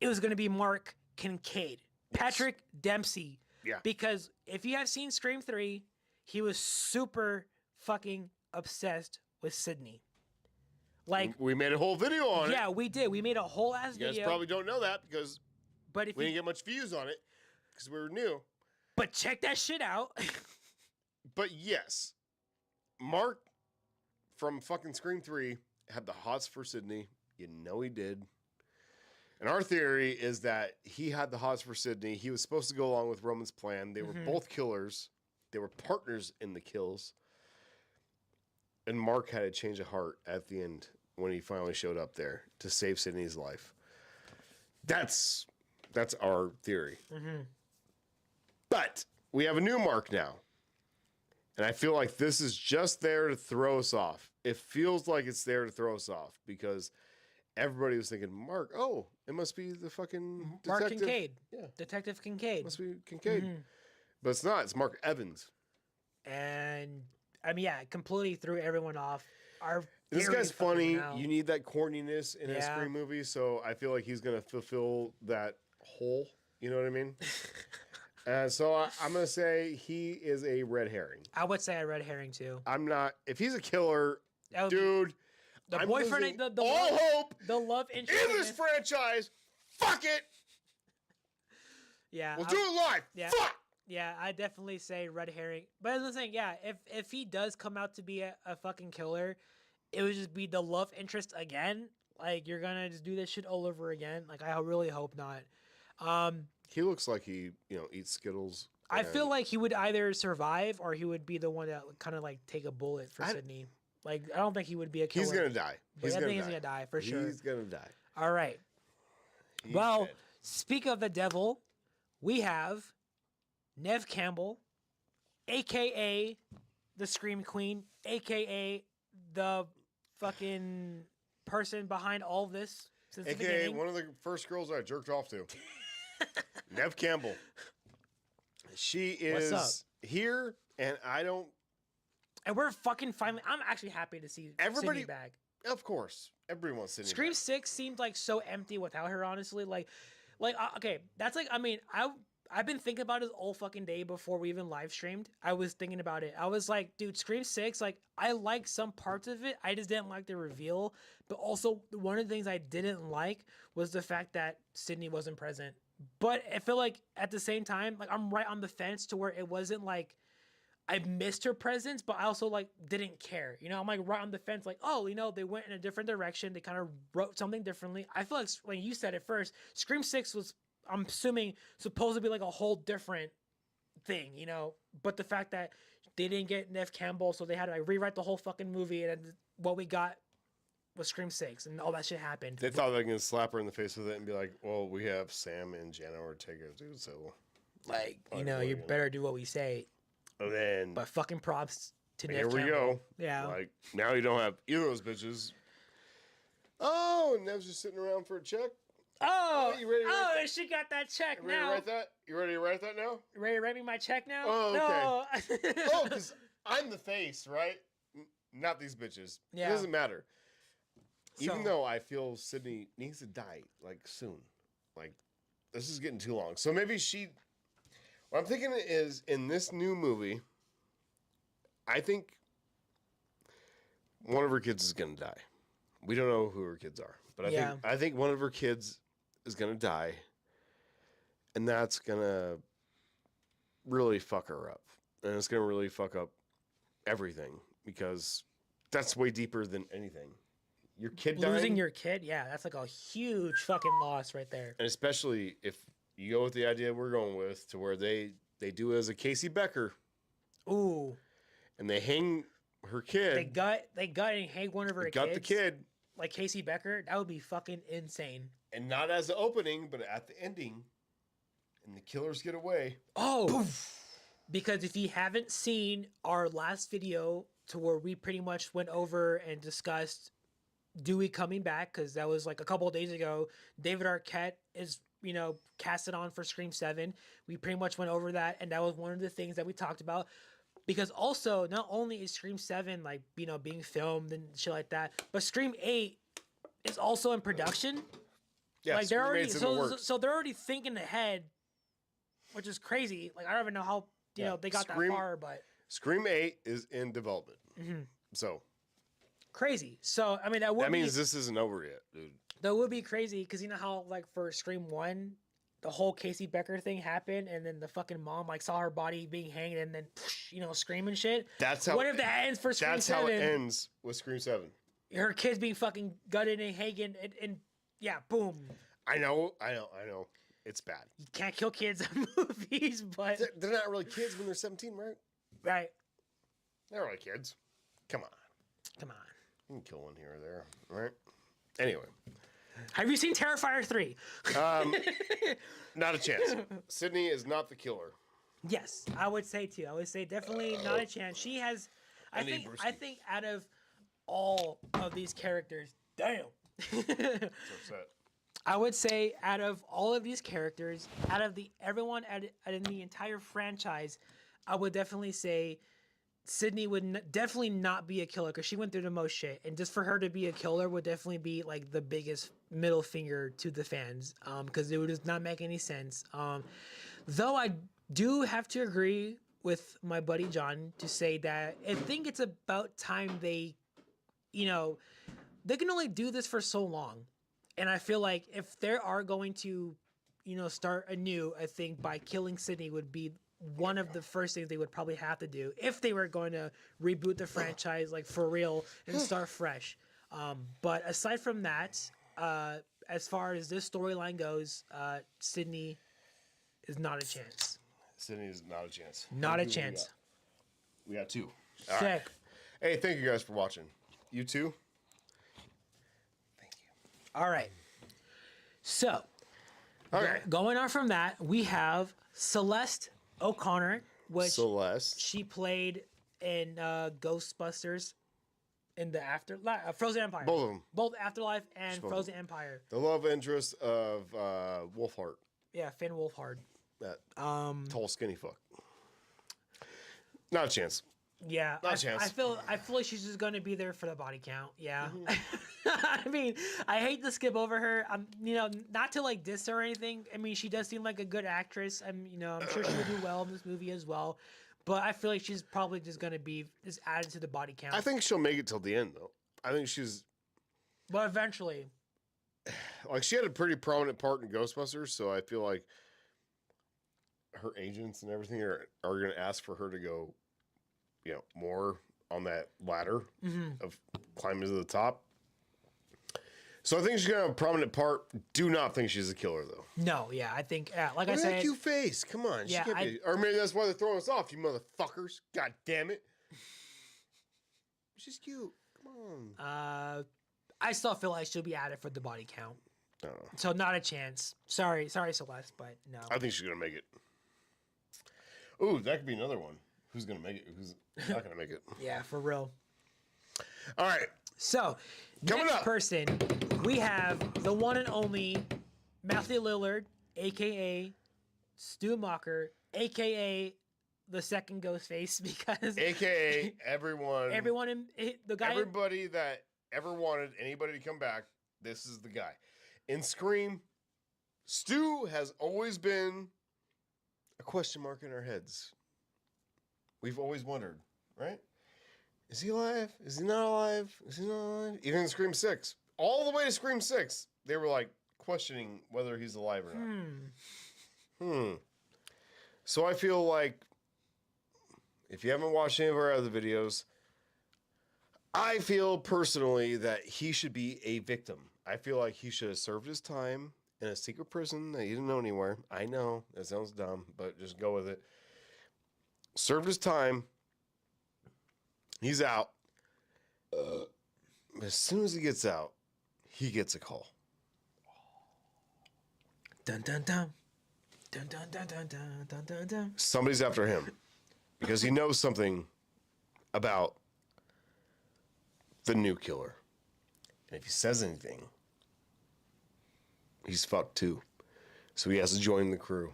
A: it was going to be Mark Kincaid, Patrick Dempsey.
B: Yeah.
A: Because if you have seen Scream 3, he was super fucking obsessed with Sydney. Like,
B: we made a whole video on it.
A: yeah, we did. We made a whole ass
B: You guys
A: video.
B: probably don't know that because
A: But if
B: we
A: you,
B: didn't get much views on it because we were new.
A: but check that shit out.
B: But yes, Mark from fucking Scream 3 had the hots for Sydney. You know he did. And our theory is that he had the hots for Sydney. He was supposed to go along with Roman's plan. They were both killers. They were partners in the kills. And Mark had a change of heart at the end when he finally showed up there to save Sydney's life. That's our theory. But we have a new Mark now. And I feel like this is just there to throw us off. It feels like it's there to throw us off because everybody was thinking, Mark, oh, it must be the fucking
A: Mark
B: detective.
A: Kincaid.
B: Yeah.
A: Detective Kincaid.
B: Must be Kincaid. But it's not. It's Mark Evans.
A: And I mean, yeah, completely threw everyone off.
B: This
A: theory
B: guy's
A: fucking
B: funny.
A: went out.
B: You need that corniness in a
A: Yeah.
B: Scream movie, so I feel like he's going to fulfill that hole. You know what I mean? So I'm going to say he is a red herring.
A: I would say a red herring too.
B: I'm not. If he's a killer,
A: That would be-
B: dude,
A: the
B: I'm
A: boyfriend,
B: losing
A: the
B: all
A: love,
B: hope
A: the love interest.
B: in this franchise. Fuck it.
A: Yeah,
B: We'll do it live.
A: yeah.
B: Fuck.
A: Yeah, I definitely say red herring. But as I'm saying, yeah, if he does come out to be a fucking killer, it would just be the love interest again. Like, you're gonna just do this shit all over again. Like, I really hope not.
B: He looks like he, eats Skittles.
A: I feel like he would either survive or he would be the one that kind of like take a bullet for Sydney. Like, I don't think he would be a killer.
B: He's gonna die.
A: But I think he's gonna die for sure.
B: He's gonna die.
A: All right.
B: He's
A: Well,
B: dead.
A: speak of the devil, we have Nev Campbell, aka the Scream Queen, aka the fucking person behind all this since the
B: AKA
A: beginning.
B: one of the first girls I jerked off to. Nev Campbell. She is
A: What's
B: here, and I don't.
A: And we're fucking finally. I'm actually happy to see
B: Everybody-
A: Sydney back.
B: Of course, everyone wants Sydney
A: Scream
B: back.
A: 6 seemed like so empty without her. Honestly, okay, that's like. I mean, I've been thinking about it all fucking day before we even live streamed. I was thinking about it. I was like, dude, Scream 6, like, I like some parts of it. I just didn't like the reveal. But also, one of the things I didn't like was the fact that Sydney wasn't present. But I feel like at the same time, like, I'm right on the fence to where it wasn't like I missed her presence, but I also like didn't care. I'm like right on the fence, like, oh, they went in a different direction. They kind of wrote something differently. I feel like when you said it first, Scream 6 was, I'm assuming, supposed to be like a whole different thing, But the fact that they didn't get Nev Campbell, so they had to like rewrite the whole fucking movie, and what we got was Scream 6, and all that shit happened.
B: They thought they could slap her in the face with it and be like, "Well, we have Sam and Jana Ortega, dude." So,
A: Like,
B: Like,
A: you
B: what,
A: better do what we say.
B: and then
A: But fucking props to Nev
B: here we
A: Campbell.
B: go.
A: Yeah.
B: Like now you don't have either of those bitches. Oh, and Nev's just sitting around for a check.
A: Oh,
B: you ready to write that?
A: she got that check
B: You ready to
A: now.
B: write that? You ready to write that now?
A: Ready to write me my check now?
B: Oh,
A: No.
B: Oh, because I'm the face, right? Not these bitches.
A: Yeah.
B: It doesn't matter. Even
A: So-
B: though I feel Sydney needs to die, like, soon. Like, this is getting too long. So maybe she... What I'm thinking is, in this new movie, I think one of her kids is going to die. We don't know who her kids are. But I think one of her kids is going to die. And that's going to really fuck her up. And it's going to really fuck up everything. Because that's way deeper than anything. Your kid dying,
A: Losing your kid, yeah, that's like a huge fucking loss right there.
B: and especially if you go with the idea we're going with, to where they do as a Casey Becker,
A: Ooh,
B: and they hang her kid.
A: they got and hang one of her
B: They
A: kids.
B: got the kid,
A: like Casey Becker. That would be fucking insane.
B: and not as the opening, but at the ending, and the killers get away.
A: Oh, because if you haven't seen our last video, to where we pretty much went over and discussed Dewey coming back, because that was like a couple of days ago. David Arquette is, casted on for Scream 7. We pretty much went over that, and that was one of the things that we talked about. Because also, not only is Scream 7 like, being filmed and shit like that, but Scream 8 is also in production.
B: Yeah,
A: like they're
B: Scream
A: already
B: 8's in the works.
A: so they're already thinking ahead, which is crazy. Like I don't even know how they got that far, but
B: Scream 8 is in development. So
A: crazy. So I mean that
B: means this isn't over yet, dude.
A: That would be crazy because you know how like for Scream 1, the whole Casey Becker thing happened, and then the fucking mom like saw her body being hanged, and then screaming shit.
B: That's how.
A: What if that ends for Scream 7?
B: That's how it ends with Scream 7.
A: Her kids being fucking gutted and hanging, and yeah, boom.
B: I know. It's bad.
A: You can't kill kids in movies, but
B: They're not really kids when they're 17, right?
A: Right.
B: They're really kids. Come on. You can kill one here or there, right? Anyway.
A: Have you seen Terrifier 3?
B: Not a chance. Sydney is not the killer.
A: Yes, I would say too. I would say definitely not a chance. She has. I think out of all of these characters, damn.
B: So upset.
A: I would say out of all of these characters, out of everyone in the entire franchise, I would definitely say Sydney would definitely not be a killer because she went through the most shit, and just for her to be a killer would definitely be like the biggest middle finger to the fans, because it would just not make any sense. Though I do have to agree with my buddy John to say that I think it's about time they can only do this for so long, and I feel like if they are going to, start anew, I think by killing Sydney would be one of the first things they would probably have to do if they were going to reboot the franchise like for real and start fresh. But aside from that, as far as this storyline goes, Sydney is not a chance.
B: Sydney is not a chance.
A: Not a chance.
B: We got 2.
A: Sick.
B: Right. Hey, thank you guys for watching. You too. Thank you.
A: All right. So,
B: Okay.
A: going on from that, we have Celeste O'Connor, which
B: Celeste.
A: she played in Ghostbusters in the Afterlife, Frozen Empire.
B: Both of them.
A: Both Afterlife and
B: Both
A: Frozen Empire.
B: The love interest of Wolfheart.
A: Yeah, Finn Wolfhard.
B: That tall, skinny fuck. Not a chance.
A: Yeah,
B: Not a chance.
A: I feel like she's just gonna be there for the body count. Yeah, I mean, I hate to skip over her. Not to like diss her or anything. I mean, she does seem like a good actress. I'm sure she would do well in this movie as well. But I feel like she's probably just gonna be just added to the body count.
B: I think she'll make it till the end, though. I think she's.
A: But eventually.
B: Like, she had a pretty prominent part in Ghostbusters, so I feel like her agents and everything are going to ask for her to go, more on that ladder of climbing to the top. So I think she's going to have a prominent part. Do not think she's a killer, though.
A: No, yeah, I think, like I
B: Look at
A: said.
B: that cute face. Come on.
A: Yeah,
B: she can't be, or maybe that's why they're throwing us off, you motherfuckers. God damn it. She's cute. Come on.
A: I still feel like she'll be added for the body count.
B: I don't know.
A: So not a chance. Sorry, Celeste, but no.
B: I think she's going to make it. Ooh, that could be another one. Who's going to make it? Who's not going to make it?
A: Yeah, for real.
B: All right.
A: So,
B: Coming
A: next
B: up.
A: person, we have the one and only Matthew Lillard, a.k.a. Stu Macher, a.k.a. the second Ghostface, because...
B: AKA everyone.
A: Everybody
B: that ever wanted anybody to come back, this is the guy. In Scream, Stu has always been a question mark in our heads. We've always wondered, right? Is he alive? Is he not alive? Is he not alive? Even in Scream 6. All the way to Scream 6, they were like questioning whether he's alive or not. So I feel like if you haven't watched any of our other videos, I feel personally that he should be a victim. I feel like he should have served his time in a secret prison that he didn't know anywhere. I know, that sounds dumb, but just go with it. Served his time. He's out. As soon as he gets out, he gets a call.
A: Dun dun dun. Dun dun dun dun dun dun dun dun.
B: Somebody's after him because he knows something about the new killer. And if he says anything, he's fucked too. So he has to join the crew.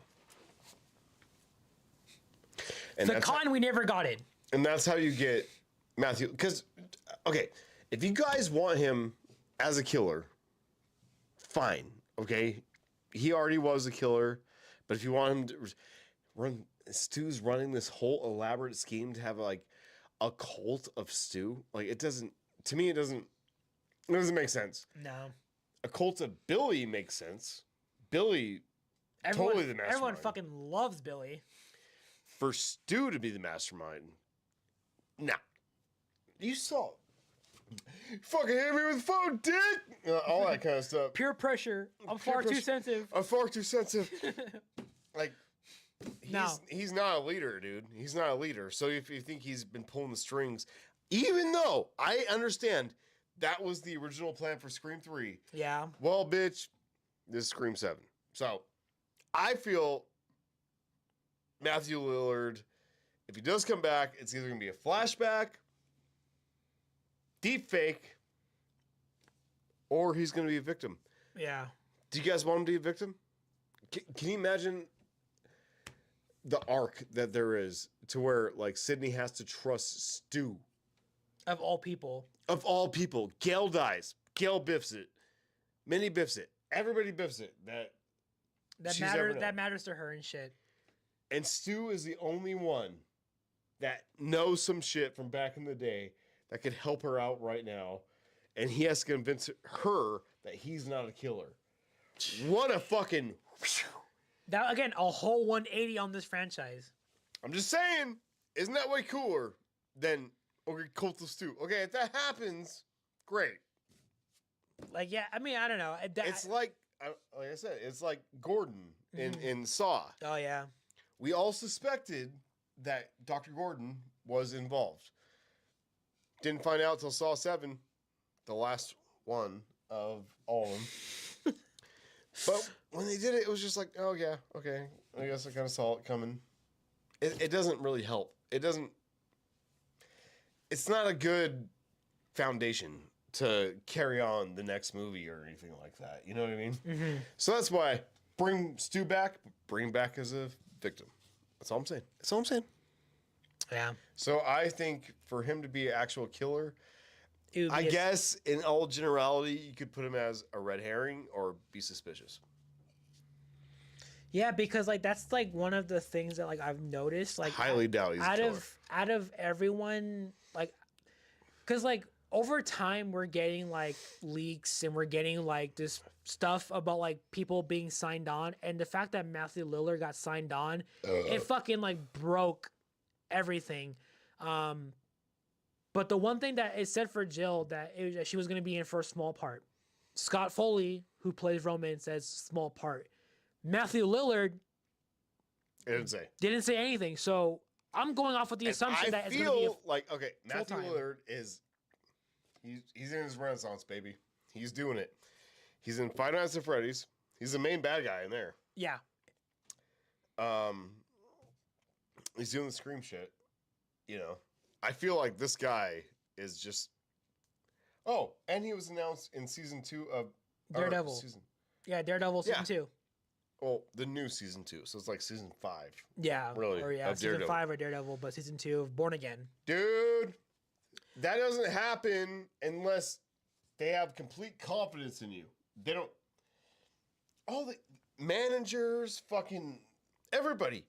B: And
A: the con, we never got it.
B: And that's how you get Matthew. Because, okay, if you guys want him as a killer, fine. Okay? He already was a killer. But if you want him to run, Stu's running this whole elaborate scheme to have like a cult of Stu. Like, it doesn't, to me, it doesn't make sense.
A: No.
B: A cult of Billy makes sense. Billy, totally the mastermind.
A: Everyone fucking loves Billy.
B: For Stu to be the mastermind, nah. You saw, fucking hit me with the phone, dick. All that kind of stuff.
A: Pure pressure. I'm far too sensitive.
B: I'm far too sensitive. Like, he's not a leader, dude. He's not a leader. So if you think he's been pulling the strings, even though I understand that was the original plan for Scream 3.
A: Yeah.
B: Well, bitch, this is Scream 7. So I feel Matthew Lillard, if he does come back, it's either going to be a flashback, deep fake, or he's going to be a victim.
A: Yeah.
B: Do you guys want him to be a victim? Can you imagine the arc that there is to where, like, Sydney has to trust Stu?
A: Of all people.
B: Of all people. Gail dies. Gail biffs it. Minnie biffs it. Everybody biffs it. That
A: matters to her and shit.
B: And Stu is the only one that knows some shit from back in the day that could help her out right now. And he has to convince her that he's not a killer. What a fucking...
A: That, again, a whole 180 on this franchise.
B: I'm just saying, isn't that way cooler than, okay, Cult of Stu? Okay, if that happens, great.
A: Like, yeah, I mean, I don't know.
B: It's like I said, it's like Gordon in Saw.
A: Oh, yeah.
B: We all suspected that Dr. Gordon was involved. Didn't find out till Saw 7, the last one of all of them. But when they did it, it was just like, oh, yeah, okay. I guess I kind of saw it coming. It doesn't really help. It's not a good foundation to carry on the next movie or anything like that. You know what I mean? Mm-hmm. So that's why bring Stu back, bring him back as a victim. That's all I'm saying. That's all I'm saying.
A: Yeah.
B: So I think for him to be an actual killer, I guess in all generality, you could put him as a red herring or be suspicious.
A: Yeah, because like that's like one of the things that like I've noticed. Like
B: highly doubt he's a killer.
A: Out of everyone, like, because like over time we're getting like leaks and we're getting like this stuff about like people being signed on, and the fact that Matthew Lillard got signed on, it fucking like broke everything. But the one thing that it said for Jill that she was going to be in for a small part. Scott Foley, who plays Roman, says small part. Matthew Lillard didn't say anything. So I'm going off with the assumption that it's going to be
B: like, okay, Matthew Lillard is he's in his renaissance, baby. He's doing it. He's in Five Nights at Freddy's. He's the main bad guy in there.
A: Yeah.
B: He's doing the Scream shit. You know, I feel like this guy is just. Oh, and he was announced in season 2 of
A: Daredevil. Daredevil season 2.
B: Well, the new season 2, so it's like season 5.
A: Yeah,
B: really.
A: Or season 5 of Daredevil, but season 2 of Born Again.
B: Dude, that doesn't happen unless they have complete confidence in you. They don't. All the managers, fucking everybody.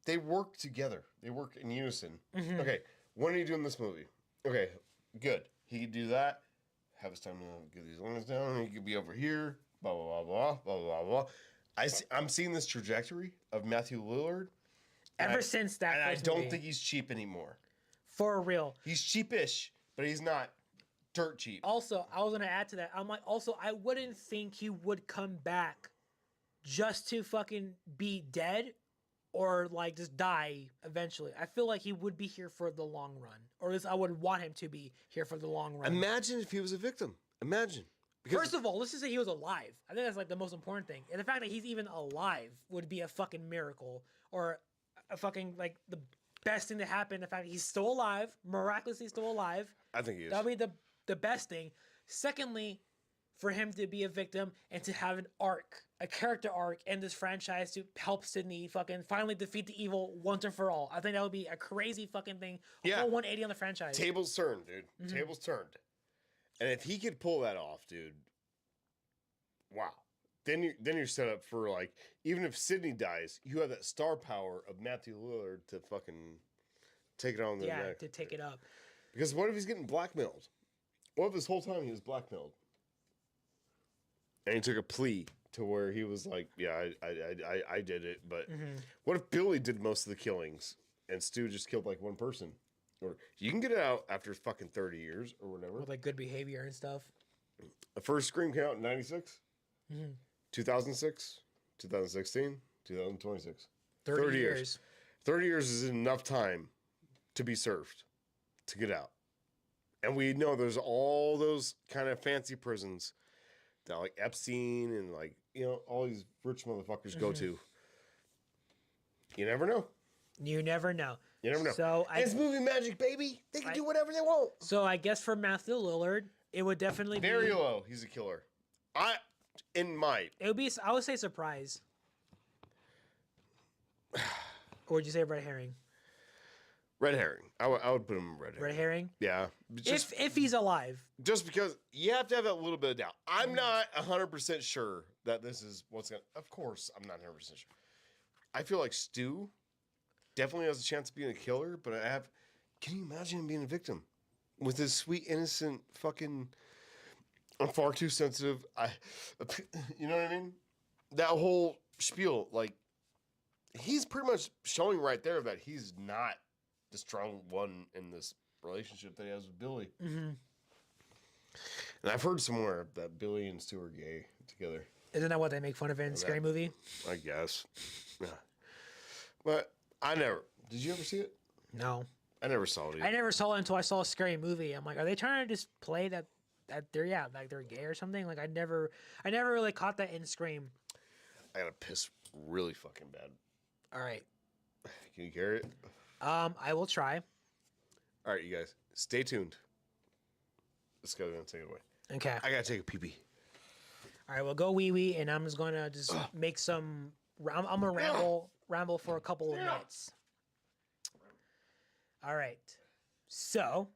B: They work together. They work in unison. Mm-hmm. Okay, when are you doing this movie? Okay, good. He could do that. Have his time to get these lines down. He could be over here. Blah, blah, blah, blah, blah, blah, blah. I'm seeing this trajectory of Matthew Lillard.
A: Ever since that
B: And I
A: first
B: don't
A: movie.
B: think he's cheap anymore.
A: For real.
B: He's cheapish, but he's not dirt cheap.
A: Also, I was going to add to that. I'm like, also, I wouldn't think he would come back just to fucking be dead or like just die eventually. I feel like he would be here for the long run, or at least I would want him to be here for the long run.
B: Imagine if he was a victim. Imagine.
A: Because first of all, let's just say he was alive. I think that's like the most important thing. And the fact that he's even alive would be a fucking miracle, or a fucking like the best thing to happen. The fact that he's still alive, miraculously still alive.
B: I think he is.
A: That would be the best thing. Secondly, for him to be a victim and to have an arc, a character arc in this franchise to help Sydney fucking finally defeat the evil once and for all. I think that would be a crazy fucking thing. A full 180 on the franchise.
B: Tables turned, dude. Tables turned. And if he could pull that off, dude, wow. Then you're set up for, like, even if Sydney dies, you have that star power of Matthew Lillard to fucking take it on the neck.
A: To take it up.
B: Because what if he's getting blackmailed? What if this whole time he was blackmailed? And he took a plea to where he was like, yeah, I did it. But what if Billy did most of the killings and Stu just killed like one person? Or you can get it out after fucking 30 years or whatever.
A: With like good behavior and stuff.
B: The first Scream came out in 96, 2006, 2016, 2026.
A: 30 years.
B: 30 years is enough time to be served to get out. And we know there's all those kind of fancy prisons that like Epstein and like, you know, all these rich motherfuckers go to. You never know.
A: You never know.
B: You never know.
A: So
B: it's movie magic, baby. They can do whatever they want.
A: So I guess for Matthew Lillard, it would definitely be
B: very low. He's a killer. I
A: would say surprise. Or would you say red herring?
B: Red herring. I would put him in red herring.
A: Red herring?
B: Yeah. Just,
A: if he's alive.
B: Just because you have to have that little bit of doubt. I'm not 100% sure that this is what's going to... Of course, I'm not 100% sure. I feel like Stu definitely has a chance of being a killer, but I have... Can you imagine him being a victim? With his sweet, innocent fucking... I'm far too sensitive. You know what I mean? That whole spiel, like... He's pretty much showing right there that he's not the strong one in this relationship that he has with Billy. And I've heard somewhere that Billy and Stu are gay together.
A: Isn't that what they make fun of in Scary Movie?
B: I guess. Yeah. But I never... Did you ever see it?
A: No.
B: I never saw it either.
A: I never saw it until I saw a Scary Movie. I'm like, are they trying to just play that they're, like they're gay or something? Like I never really caught that in Scream.
B: I gotta piss really fucking bad.
A: All right.
B: Can you carry it?
A: I will try.
B: All right, you guys, stay tuned. Let's go and take it away.
A: Okay.
B: I gotta take a pee-pee.
A: All right, well, go wee-wee, and I'm just gonna make some... I'm gonna ramble for a couple of minutes. All right. So,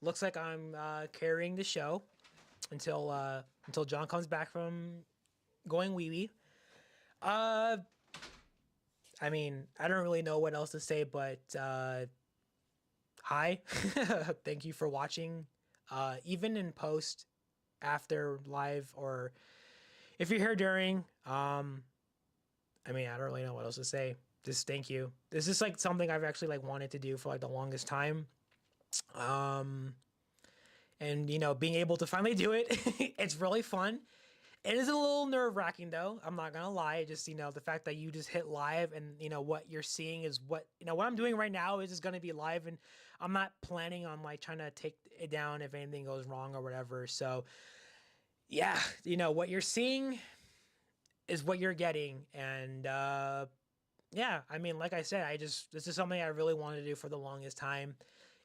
A: looks like I'm carrying the show until John comes back from going wee-wee. I mean, I don't really know what else to say, but hi. Thank you for watching. Even in post, after, live, or if you're here during, I mean, I don't really know what else to say. Just thank you. This is like something I've actually like wanted to do for like the longest time. And you know, being able to finally do it, it's really fun. It is a little nerve-wracking though. I'm not gonna lie. Just, you know, the fact that you just hit live and you know what you're seeing is what, you know, what I'm doing right now is just gonna be live, and I'm not planning on like trying to take it down if anything goes wrong or whatever. So yeah, you know, what you're seeing is what you're getting. And yeah, I mean, like I said, this is something I really wanted to do for the longest time.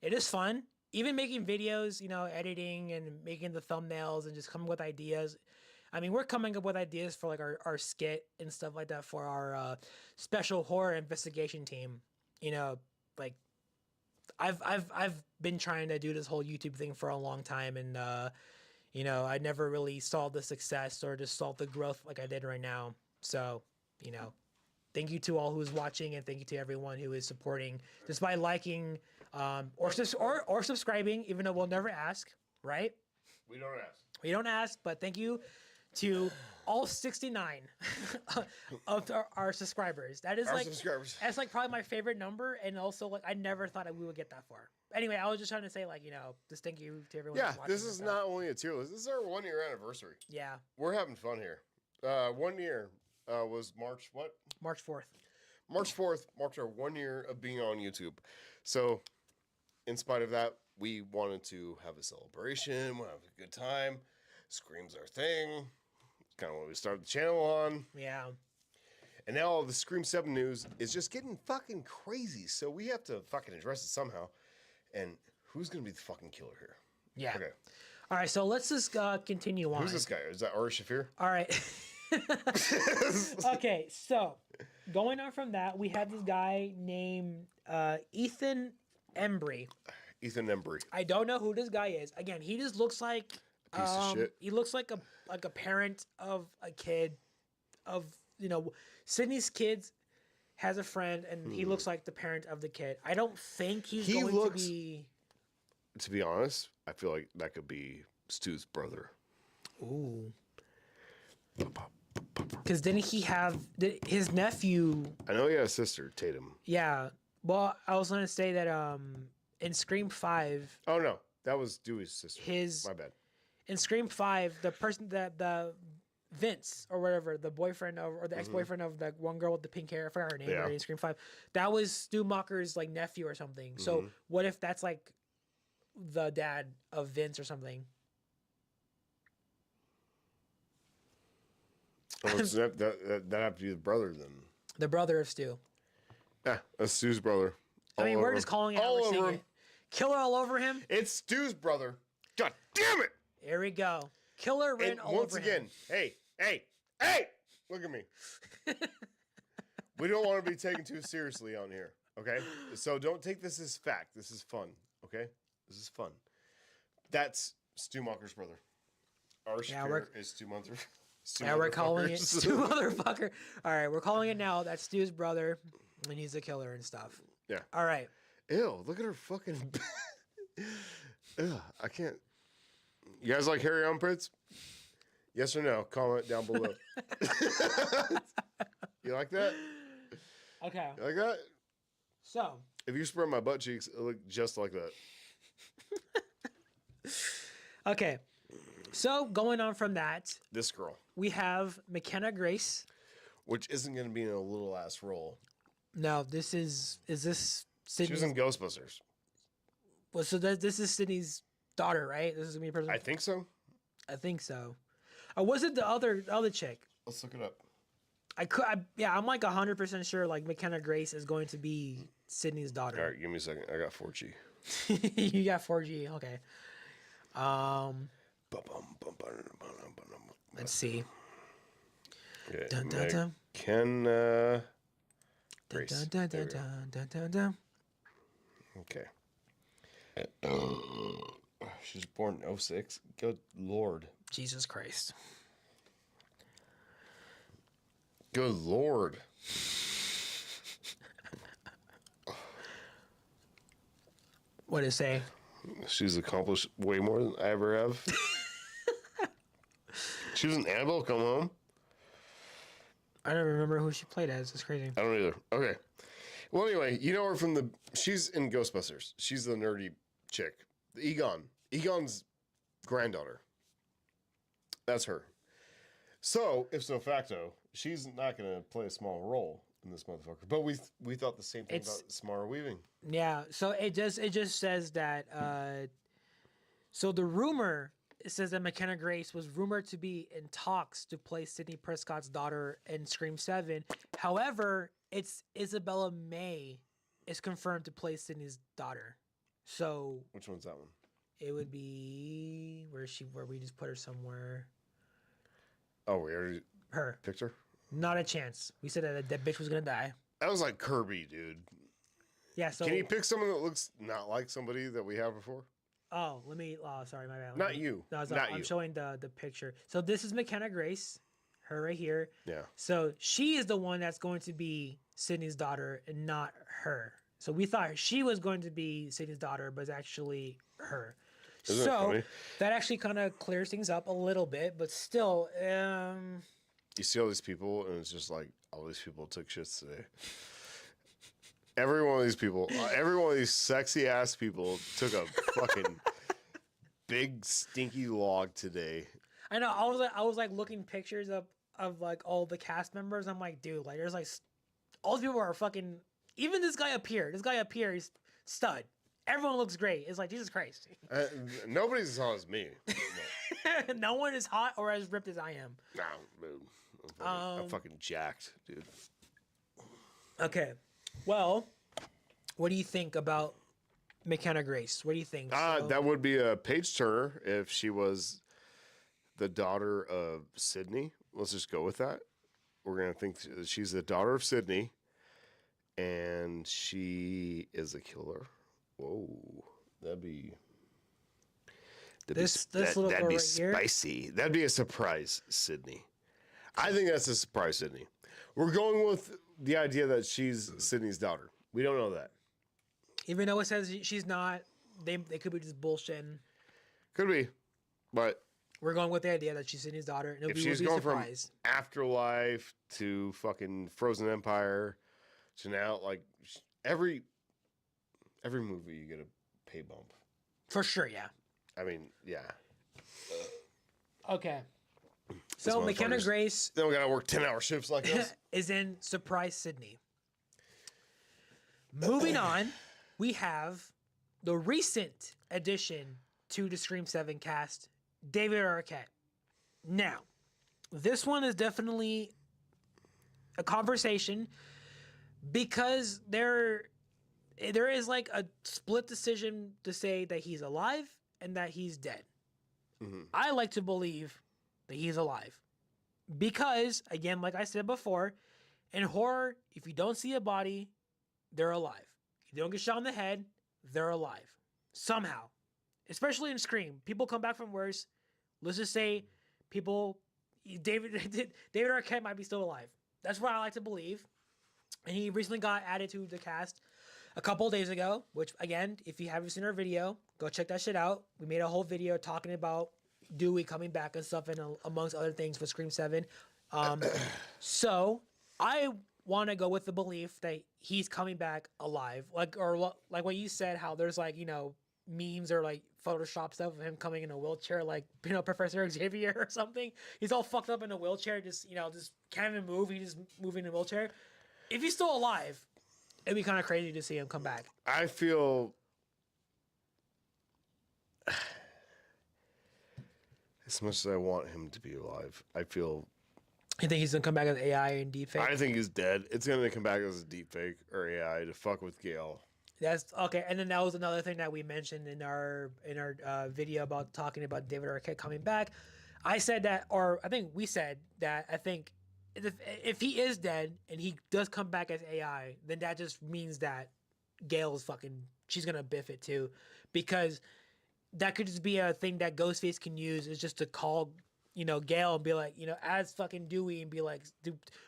A: It is fun. Even making videos, you know, editing and making the thumbnails and just coming with ideas. I mean, we're coming up with ideas for like our skit and stuff like that for our special horror investigation team. You know, like I've been trying to do this whole YouTube thing for a long time, and you know, I never really saw the success or just saw the growth like I did right now. So, you know, thank you to all who's watching, and thank you to everyone who is supporting just by liking or subscribing, even though we'll never ask, right?
B: We don't ask.
A: We don't ask, but thank you to all 69 of our subscribers. That is our subscribers. That's like probably my favorite number, and also like I never thought that we would get that far. Anyway, I was just trying to say, like, you know, just thank you to everyone.
B: Yeah, this is not only a tier list. This is our 1 year anniversary.
A: Yeah,
B: we're having fun here. 1 year was March what?
A: March 4th.
B: March 4th marked our 1 year of being on YouTube. So, in spite of that, we wanted to have a celebration. We'll have a good time. Scream's our thing. Kind of what we started the channel on.
A: Yeah.
B: And now all the Scream 7 news is just getting fucking crazy. So we have to fucking address it somehow. And who's going to be the fucking killer here?
A: Yeah.
B: Okay.
A: All right, so let's just continue on.
B: Who's this guy? Is that Ari Shafir?
A: All right. Okay, so going on from that, we have this guy named Ethan Embry.
B: Ethan Embry.
A: I don't know who this guy is. Again, he just looks like
B: Piece of shit.
A: he looks like a parent of a kid of Sydney's kids has a friend and he looks like the parent of the kid. I don't think he going to be.
B: To be honest, I feel like that could be Stu's brother.
A: Ooh. Because didn't he have his nephew?
B: I know he had a sister, Tatum.
A: Yeah. Well, I was gonna say that in Scream 5.
B: Oh no, that was Dewey's sister. My bad.
A: In Scream 5, the person that the Vince or whatever, the boyfriend of or the ex-boyfriend of that one girl with the pink hair, I forgot her name already in Scream 5. That was Stu Macher's like nephew or something. So what if that's like the dad of Vince or something?
B: Oh, that have to be the brother then.
A: The brother of Stu.
B: Yeah, that's Stu's brother.
A: I mean, we're just calling it.
B: All over him.
A: Killer all over him.
B: It's Stu's brother. God damn it!
A: Here we go. Killer ran all over him.
B: Hey! Look at me. We don't want to be taken too seriously on here, okay? So don't take this as fact. This is fun, okay? This is fun. That's Stu Macher's brother. Our is Stu Munzer.
A: Yeah, we're calling it Stu motherfucker. All right, we're calling it now. That's Stu's brother, and he's a killer and stuff.
B: Yeah.
A: All right.
B: Ew, look at her fucking... Ugh, I can't... You guys like hairy armpits? Yes or no? Comment down below. You like that?
A: Okay.
B: You like that?
A: So.
B: If you spread my butt cheeks, it look just like that.
A: Okay. So going on from that.
B: This girl.
A: We have McKenna Grace.
B: Which isn't going to be in a little ass role.
A: No, this is this Sydney's...
B: She was in Ghostbusters.
A: Well, so this is Sydney's daughter, right? This is going to be a person?
B: I think so.
A: I think so. Or was it the other chick?
B: Let's look it up.
A: I'm like 100% sure like McKenna Grace is going to be Sydney's daughter.
B: All right, give me a second. I got 4G.
A: You got 4G, okay. Let's see.
B: Okay,
A: dun, dun, dun.
B: McKenna Grace.
A: Dun, dun, dun, dun, dun, dun.
B: Okay. She was born in 06. Good Lord.
A: Jesus Christ.
B: Good Lord.
A: What did it say?
B: She's accomplished way more than I ever have. She was in Annabelle Come Home.
A: I don't remember who she played as. It's crazy.
B: I don't either. Okay. Well, anyway, you know her from she's in Ghostbusters. She's the nerdy chick. Egon. Egon's granddaughter. That's her. So, if so facto, she's not going to play a small role in this motherfucker. But we thought the same thing about Samara Weaving.
A: Yeah. So it just says that. So the rumor says that McKenna Grace was rumored to be in talks to play Sidney Prescott's daughter in Scream 7. However, it's Isabella May is confirmed to play Sidney's daughter. So
B: which one's that one?
A: It would be where we just put her somewhere.
B: Oh, we already picked her?
A: Not a chance. We said that bitch was gonna die.
B: That was like Kirby, dude.
A: Yeah, so
B: can you pick someone that looks not like somebody that we have before?
A: Oh, let me sorry, my bad.
B: Not you.
A: No,
B: not
A: I'm
B: you.
A: showing the picture. So this is McKenna Grace, her right here.
B: Yeah.
A: So she is the one that's going to be Sydney's daughter and not her. So we thought she was going to be Sydney's daughter, but it's actually her.
B: Isn't
A: so that actually kind of clears things up a little bit, but still.
B: You see all these people, and it's just like all these people took shits today. Every one of these people, every one of these sexy ass people took a fucking big stinky log today.
A: I know. I was like looking pictures of like all the cast members. I'm like, dude, like there's like all these people are fucking. Even this guy up here. This guy up here is stud. Everyone looks great. It's like Jesus Christ.
B: Nobody's as hot as me.
A: No one is hot or as ripped as I am.
B: No, dude. I'm fucking jacked, dude.
A: Okay. Well, what do you think about McKenna Grace. What do you think?
B: That would be a page turner if she was the daughter of Sydney. Let's just go with that. We're going to think she's the daughter of Sydney, and she is a killer. Whoa. That'd be
A: this little
B: that'd
A: girl
B: be
A: right
B: spicy.
A: here.
B: That'd be a surprise, Sydney. I think that's a surprise, Sydney. We're going with the idea that she's Sydney's daughter. We don't know that.
A: Even though it says she's not, they could be just bullshitting.
B: Could be, but
A: we're going with the idea that she's Sydney's daughter. And
B: if she's going from Afterlife to fucking Frozen Empire to now, like every movie you get a pay bump.
A: For sure, yeah.
B: I mean, yeah.
A: Okay. So McKenna Grace.
B: Then we gotta work 10-hour shifts like this.
A: Is in Surprise Sydney. Moving on, we have the recent addition to the Scream 7 cast, David Arquette. Now, this one is definitely a conversation because there is like a split decision to say that he's alive and that he's dead. Mm-hmm. I like to believe that he's alive because, again, like I said before, in horror, if you don't see a body, they're alive. If you don't get shot in the head, they're alive. Somehow. Especially in Scream. People come back from worse. Let's just say David Arquette might be still alive. That's what I like to believe. And he recently got added to the cast a couple of days ago, which, again, if you haven't seen our video, go check that shit out. We made a whole video talking about Dewey coming back and stuff, and amongst other things for Scream 7. So I want to go with the belief that he's coming back alive, like what you said, how there's like, you know, memes or like Photoshop stuff of him coming in a wheelchair, like, you know, Professor Xavier or something. He's all fucked up in a wheelchair, just can't even move. He's just moving in a wheelchair. If he's still alive, it'd be kind of crazy to see him come back.
B: I feel as much as I want him to be alive, I feel.
A: You think he's gonna come back as AI and deepfake?
B: I think he's dead. It's gonna come back as a deepfake or AI to fuck with Gale.
A: That's okay. And then that was another thing that we mentioned in our video about talking about David Arquette coming back. I said that, or I think we said that. I think if he is dead and he does come back as AI, then that just means that Gale's she's gonna biff it too, because that could just be a thing that Ghostface can use, is just to call, you know, Gale and be like, you know, as fucking Dewey, and be like,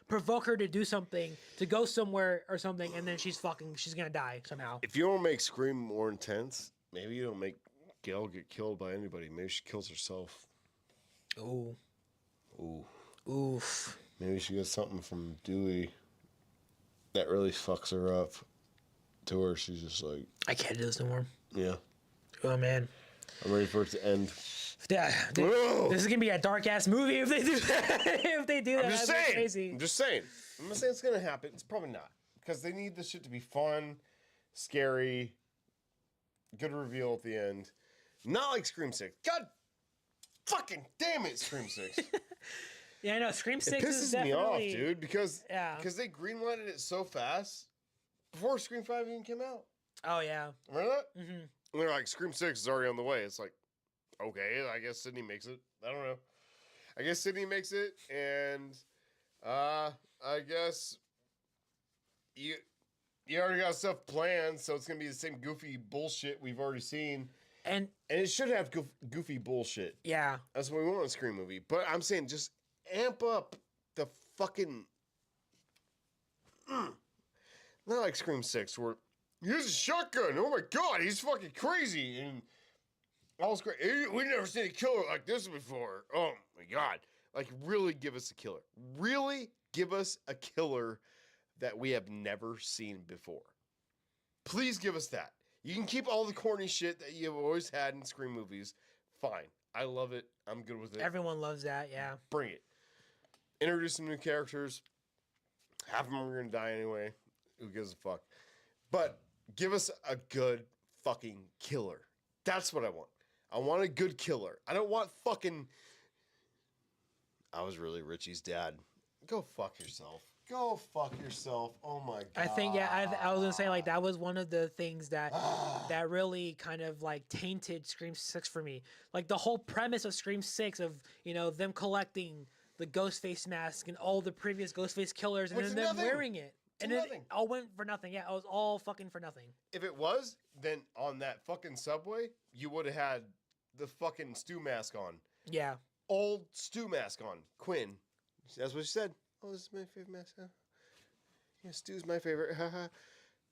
A: provoke her to do something, to go somewhere or something, and then she's gonna die somehow.
B: If you don't make Scream more intense, maybe you don't make Gale get killed by anybody. Maybe she kills herself.
A: Ooh.
B: Ooh.
A: Oof.
B: Maybe she gets something from Dewey that really fucks her up to where she's just like,
A: I can't do this no more.
B: Yeah.
A: Oh, man.
B: I'm ready for it to end.
A: Yeah, this is gonna be a dark ass movie if they do that. If they do that,
B: I'm just saying.
A: Crazy.
B: I'm just saying. I'm not saying it's gonna happen. It's probably not, because they need this shit to be fun, scary, good reveal at the end. Not like Scream 6. God fucking damn it, Scream 6.
A: Yeah, I know. Scream 6
B: it pisses
A: is definitely
B: me off, dude, because
A: yeah,
B: they greenlighted it so fast before Scream 5 even came out.
A: Oh yeah.
B: Remember that?
A: Mm-hmm.
B: And they're like, Scream 6 is already on the way. It's like, okay, I guess Sydney makes it. I don't know. I guess Sydney makes it, and I guess you already got stuff planned, so it's gonna be the same goofy bullshit we've already seen, and it should have goofy bullshit.
A: Yeah,
B: that's what we want in a Scream movie. But I'm saying, just amp up the fucking. Not like Scream 6, where he has a shotgun. Oh my god, he's fucking crazy, and all this great. We never seen a killer like this before. Oh my god! Like, really give us a killer. Really give us a killer that we have never seen before. Please give us that. You can keep all the corny shit that you've always had in Scream movies. Fine, I love it. I'm good with it.
A: Everyone loves that. Yeah,
B: bring it. Introduce some new characters. Half of them are gonna die anyway. Who gives a fuck? But give us a good fucking killer. That's what I want. I want a good killer. I don't want fucking. I was really Richie's dad. Go fuck yourself. Go fuck yourself. Oh my god.
A: I think I was gonna say like that was one of the things that that really kind of like tainted Scream 6 for me. Like the whole premise of Scream 6 of them collecting the Ghostface mask and all the previous Ghostface killers and
B: Went
A: then
B: to
A: them
B: nothing.
A: wearing it.
B: To
A: And it
B: nothing.
A: all went for nothing. Yeah, it was all fucking for nothing.
B: If it was, then on that fucking subway, you would have had the fucking stew mask on.
A: Yeah.
B: Old stew mask on. Quinn. That's what she said. Oh, this is my favorite mask. Huh? Yeah, Stu's my favorite.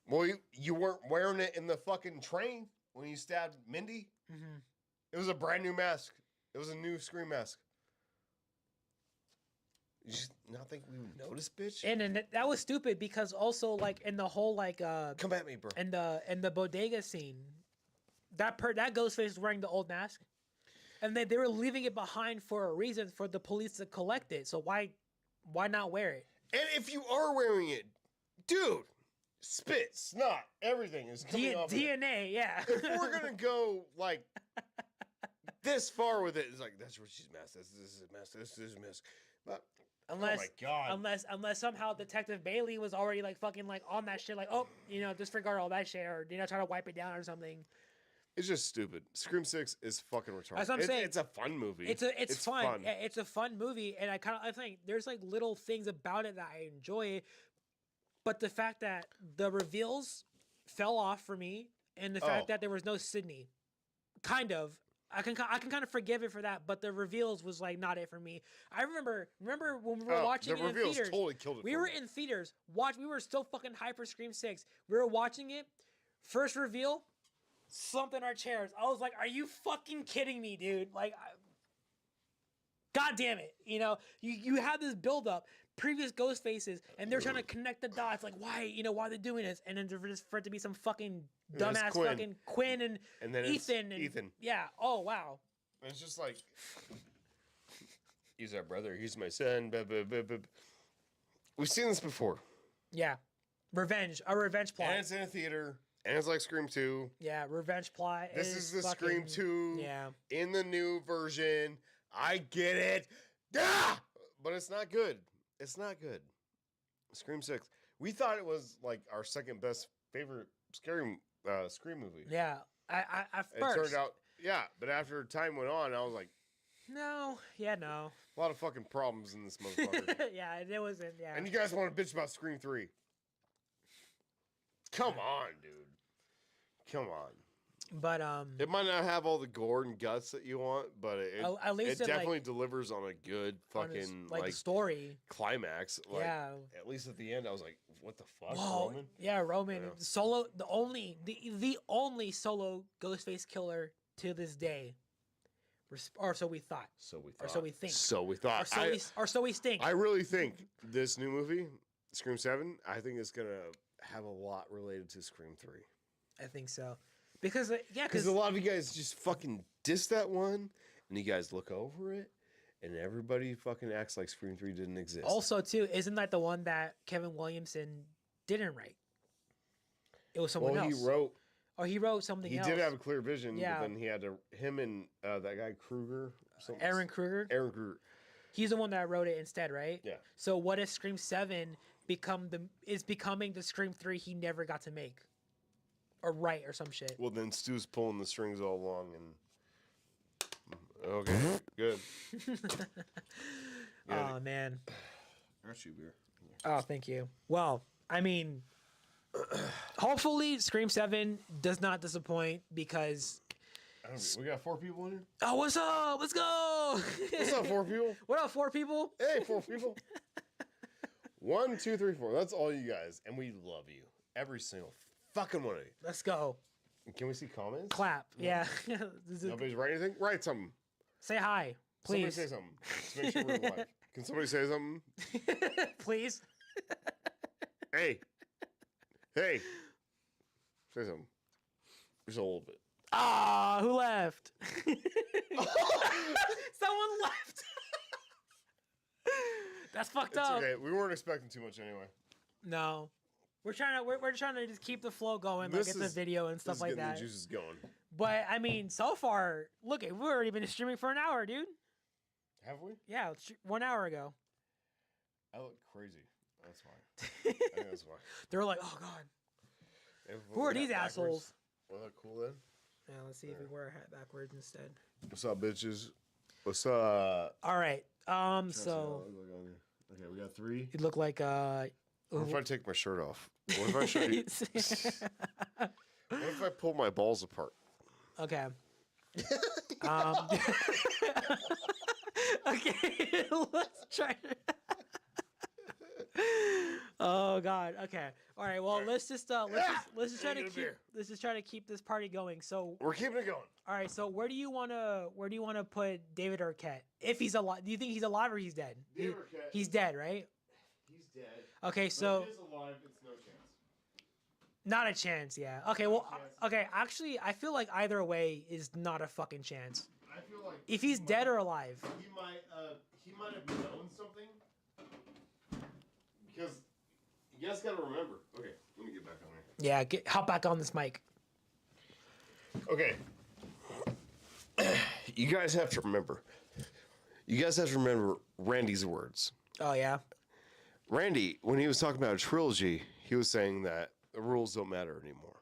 B: Well, you weren't wearing it in the fucking train when you stabbed Mindy.
A: Mm-hmm.
B: It was a brand new mask. It was a new Scream mask. You just not think we would notice, bitch?
A: And that was stupid because also like in the whole like
B: Come at me, bro.
A: in the bodega scene, that Ghostface was wearing the old mask, and they were leaving it behind for a reason for the police to collect it. So why not wear it?
B: And if you are wearing it, dude, spit, snot, everything is coming off
A: DNA,
B: of it.
A: yeah.
B: If we're gonna go like this far with it, it's like that's what she's masked. This is mask. This is mask. But
A: Unless,
B: oh my god,
A: unless somehow Detective Bailey was already like fucking like on that shit, like disregard all that shit, or try to wipe it down or something.
B: it's just stupid. Scream 6 is fucking retarded.
A: That's what I'm saying.
B: It's a fun movie.
A: It's fun. Yeah, it's a fun movie, and I think there's like little things about it that I enjoy, but the fact that the reveals fell off for me, and the fact that there was no Sydney, kind of. I can kind of forgive it for that, but the reveals was like not it for me. I remember when we were watching it in
B: reveals
A: theaters.
B: totally killed it.
A: We were in theaters. We were still fucking hyper Scream 6. We were watching it. First reveal, slumped in our chairs. I was like, "Are you fucking kidding me, dude?" Like, God damn it! You have this build up, previous ghost faces, and they're trying to connect the dots. Like, why they're doing this, and then for it to be some fucking dumbass
B: Quinn.
A: fucking Quinn and
B: then
A: Ethan.
B: Ethan.
A: Yeah. Oh wow.
B: And it's just like he's our brother. He's my son. Blah, blah, blah, blah. We've seen this before.
A: Yeah. A revenge plot.
B: And it's in a theater. And it's like Scream 2.
A: Yeah, revenge plot.
B: This is the Scream 2
A: Yeah.
B: in the new version. I get it. Ah! But it's not good. It's not good. Scream 6. We thought it was like our second best favorite Scream movie.
A: Yeah. I at
B: It
A: first.
B: turned out, yeah. But after time went on, I was like,
A: No. Yeah, no.
B: a lot of fucking problems in this motherfucker.
A: Yeah, it wasn't. Yeah.
B: And you guys want to bitch about Scream 3. Come on, dude. Come on.
A: But
B: It might not have all the gore and guts that you want, but
A: at least
B: it
A: it,
B: definitely
A: like,
B: delivers on a good
A: on his,
B: fucking
A: like the story.
B: climax. Like,
A: Yeah.
B: At least at the end, I was like, "What the fuck,
A: Whoa.
B: Roman?"
A: Yeah, Roman.
B: Yeah.
A: Solo. The only solo Ghostface killer to this day. Or so we thought.
B: So we thought.
A: Or so we think.
B: So we thought.
A: Or so we think.
B: I really think this new movie, Scream 7, I think it's gonna have a lot related to Scream 3.
A: I think so. Because
B: Because a lot of you guys just fucking diss that one, and you guys look over it, and everybody fucking acts like Scream 3 didn't exist.
A: also too, isn't that the one that Kevin Williamson didn't write? It was someone else. He wrote something else.
B: He did have a clear vision,
A: Yeah.
B: but then he had to him and that guy Kruger,
A: Aaron Kruger.
B: Aaron Kruger.
A: He's the one that wrote it instead, right?
B: Yeah.
A: So what if Scream 7 is becoming the Scream 3 he never got to make? Or write or some shit.
B: Well, then Stu's pulling the strings all along, and okay, good.
A: Oh man.
B: Got you beer.
A: Oh, thank you. Well, I mean, hopefully Scream 7 does not disappoint because.
B: We got 4 people in here.
A: Oh, what's up? Let's go.
B: What's up, 4 people?
A: What up, 4 people?
B: Hey, 4 people. 1, 2, 3, 4. That's all you guys, and we love you. Every single fucking one of you.
A: Let's go.
B: Can we see comments?
A: Clap. Yeah.
B: Nobody's write anything? Write something.
A: Say hi, please.
B: Somebody say something. Let's make sure we're live. Can somebody say something?
A: Please.
B: Hey. Say something. Just a little bit.
A: Ah, who left? Someone left. That's fucked
B: It's
A: up.
B: okay. We weren't expecting too much anyway.
A: No. We're trying to just keep the flow going, like
B: This
A: get the
B: is-
A: video and
B: This
A: stuff
B: is
A: like
B: getting
A: that.
B: the juices going.
A: But I mean, so far, look, we've already been streaming for an hour, dude.
B: Have we?
A: Yeah, 1 hour ago.
B: I look crazy. That's why. I think that's why.
A: They're like, oh god, who are these assholes?
B: Well, that cool then.
A: Yeah, let's see if we wear a hat backwards instead.
B: What's up, bitches? What's up?
A: All right. So
B: okay, we got 3.
A: you look like
B: What if I take my shirt off? What if I show you? What if I pull my balls apart?
A: Okay. Okay, let's try. Oh God. Okay. All right. Well, let's just try to keep this party going. So
B: We're keeping it going.
A: all right. So where do you wanna put David Arquette if he's alive? Do you think he's alive or he's dead?
B: David Arquette.
A: He's dead, right?
B: He's dead.
A: Okay.
B: But
A: So
B: if he's alive, it's no chance.
A: not a chance. Yeah. Okay. Well. Okay. Actually, I feel like either way is not a fucking chance.
B: I feel like
A: If he's dead or alive.
B: he might have known something. Because you guys gotta remember. Okay, let me get back on here.
A: Yeah. Hop back on this mic.
B: Okay. You guys have to remember. You guys have to remember Randy's words.
A: Oh yeah.
B: Randy, when he was talking about a trilogy, he was saying that the rules don't matter anymore.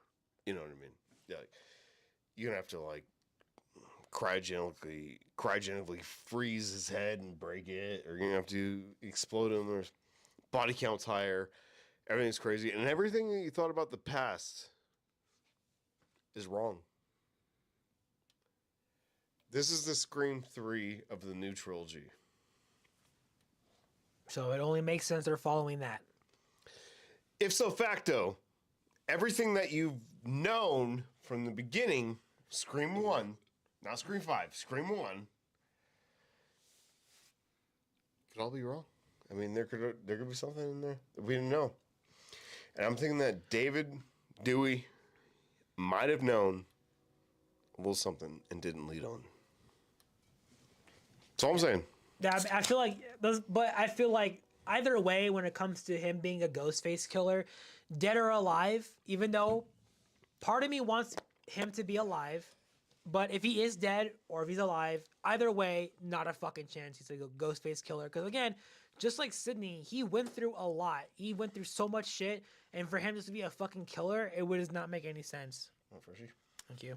B: You know what I mean? Yeah, like, you're gonna have to like cryogenically freeze his head and break it, or you're gonna have to explode him. There's body count's higher. Everything's crazy, and everything that you thought about the past is wrong. This is the Scream 3 of the new trilogy.
A: So it only makes sense they're following that.
B: If so facto, everything that you've known from the beginning, Scream 1, not Scream 5, Scream 1, could all be wrong. I mean, there could be something in there that we didn't know. And I'm thinking that David Dewey might have known a little something and didn't lead on. That's all I'm saying.
A: Yeah, I feel like those, but I feel like either way, when it comes to him being a Ghostface killer, dead or alive, even though part of me wants him to be alive, but if he is dead or if he's alive, either way, not a fucking chance he's a Ghostface killer. Because again, just like Sydney, he went through a lot. He went through so much shit, and for him just to be a fucking killer, it would not make any sense.
B: Oh, Freshy.
A: Thank you.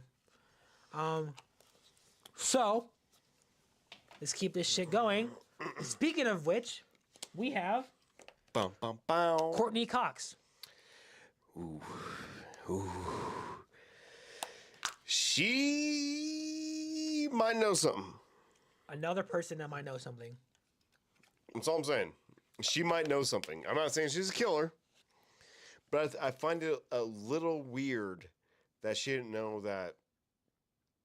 A: So let's keep this shit going. Speaking of which, we have
B: Bum, bum, bum.
A: Courtney Cox.
B: Ooh. She might know something.
A: Another person that might know something.
B: That's all I'm saying. She might know something. I'm not saying she's a killer, but I find it a little weird that she didn't know that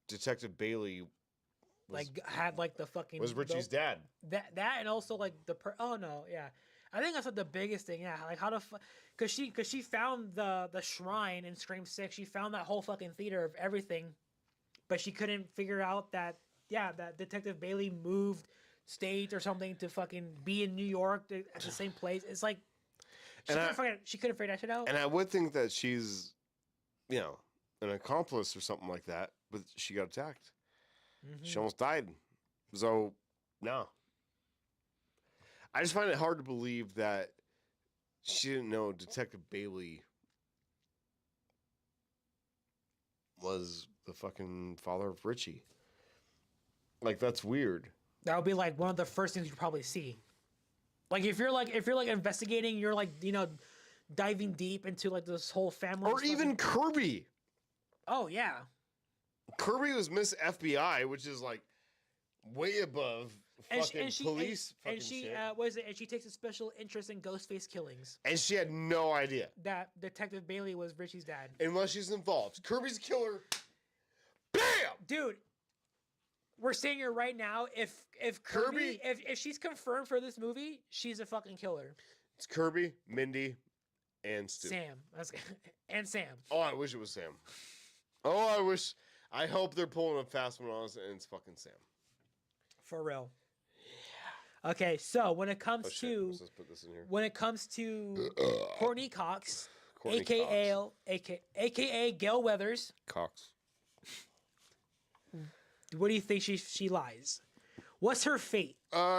B: Detective Bailey
A: Had like the fucking
B: was Richie's dad.
A: That and also like oh no, yeah. I think that's like the biggest thing, yeah. Like how to cause she found the shrine in Scream 6. She found that whole fucking theater of everything, but she couldn't figure out that that Detective Bailey moved states or something to fucking be in New York at the same place. It's like she couldn't figure that shit out.
B: And I would think that she's, an accomplice or something like that, but she got attacked.
A: Mm-hmm.
B: She almost died. So, no. I just find it hard to believe that she didn't know Detective Bailey was the fucking father of Richie. Like, that's weird.
A: That would be like one of the first things you probably see. Like if you're like investigating, you're like, diving deep into like this whole family.
B: Or even Kirby.
A: Oh yeah.
B: Kirby was Miss FBI, which is like way above fucking police.
A: And she takes a special interest in Ghostface killings.
B: And she had no idea
A: that Detective Bailey was Richie's dad.
B: Unless she's involved. Kirby's a killer. Bam!
A: Dude, we're saying here right now, if Kirby if she's confirmed for this movie, she's a fucking killer.
B: It's Kirby, Mindy, and Stu.
A: Sam. And Sam.
B: Oh, I wish it was Sam. I hope they're pulling a fast one on us and it's fucking Sam.
A: For real. Yeah. Okay, so when it comes
B: Let's just put this in here.
A: Courtney Cox, aka Gail Weathers.
B: Cox.
A: What do you think she lies? What's her fate?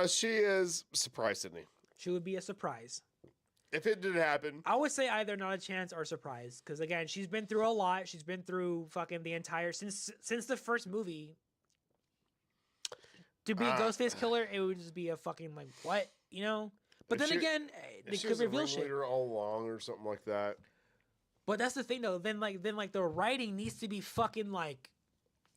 B: She is surprised Sydney.
A: She would be a surprise.
B: if it did happen,
A: I would say either not a chance or surprise. Because again, she's been through a lot. She's been through fucking the entire since the first movie. To be a Ghostface killer, it would just be a fucking like what, you know? But then again, they could reveal shit
B: all along or something like that.
A: But that's the thing though. Then the writing needs to be fucking like,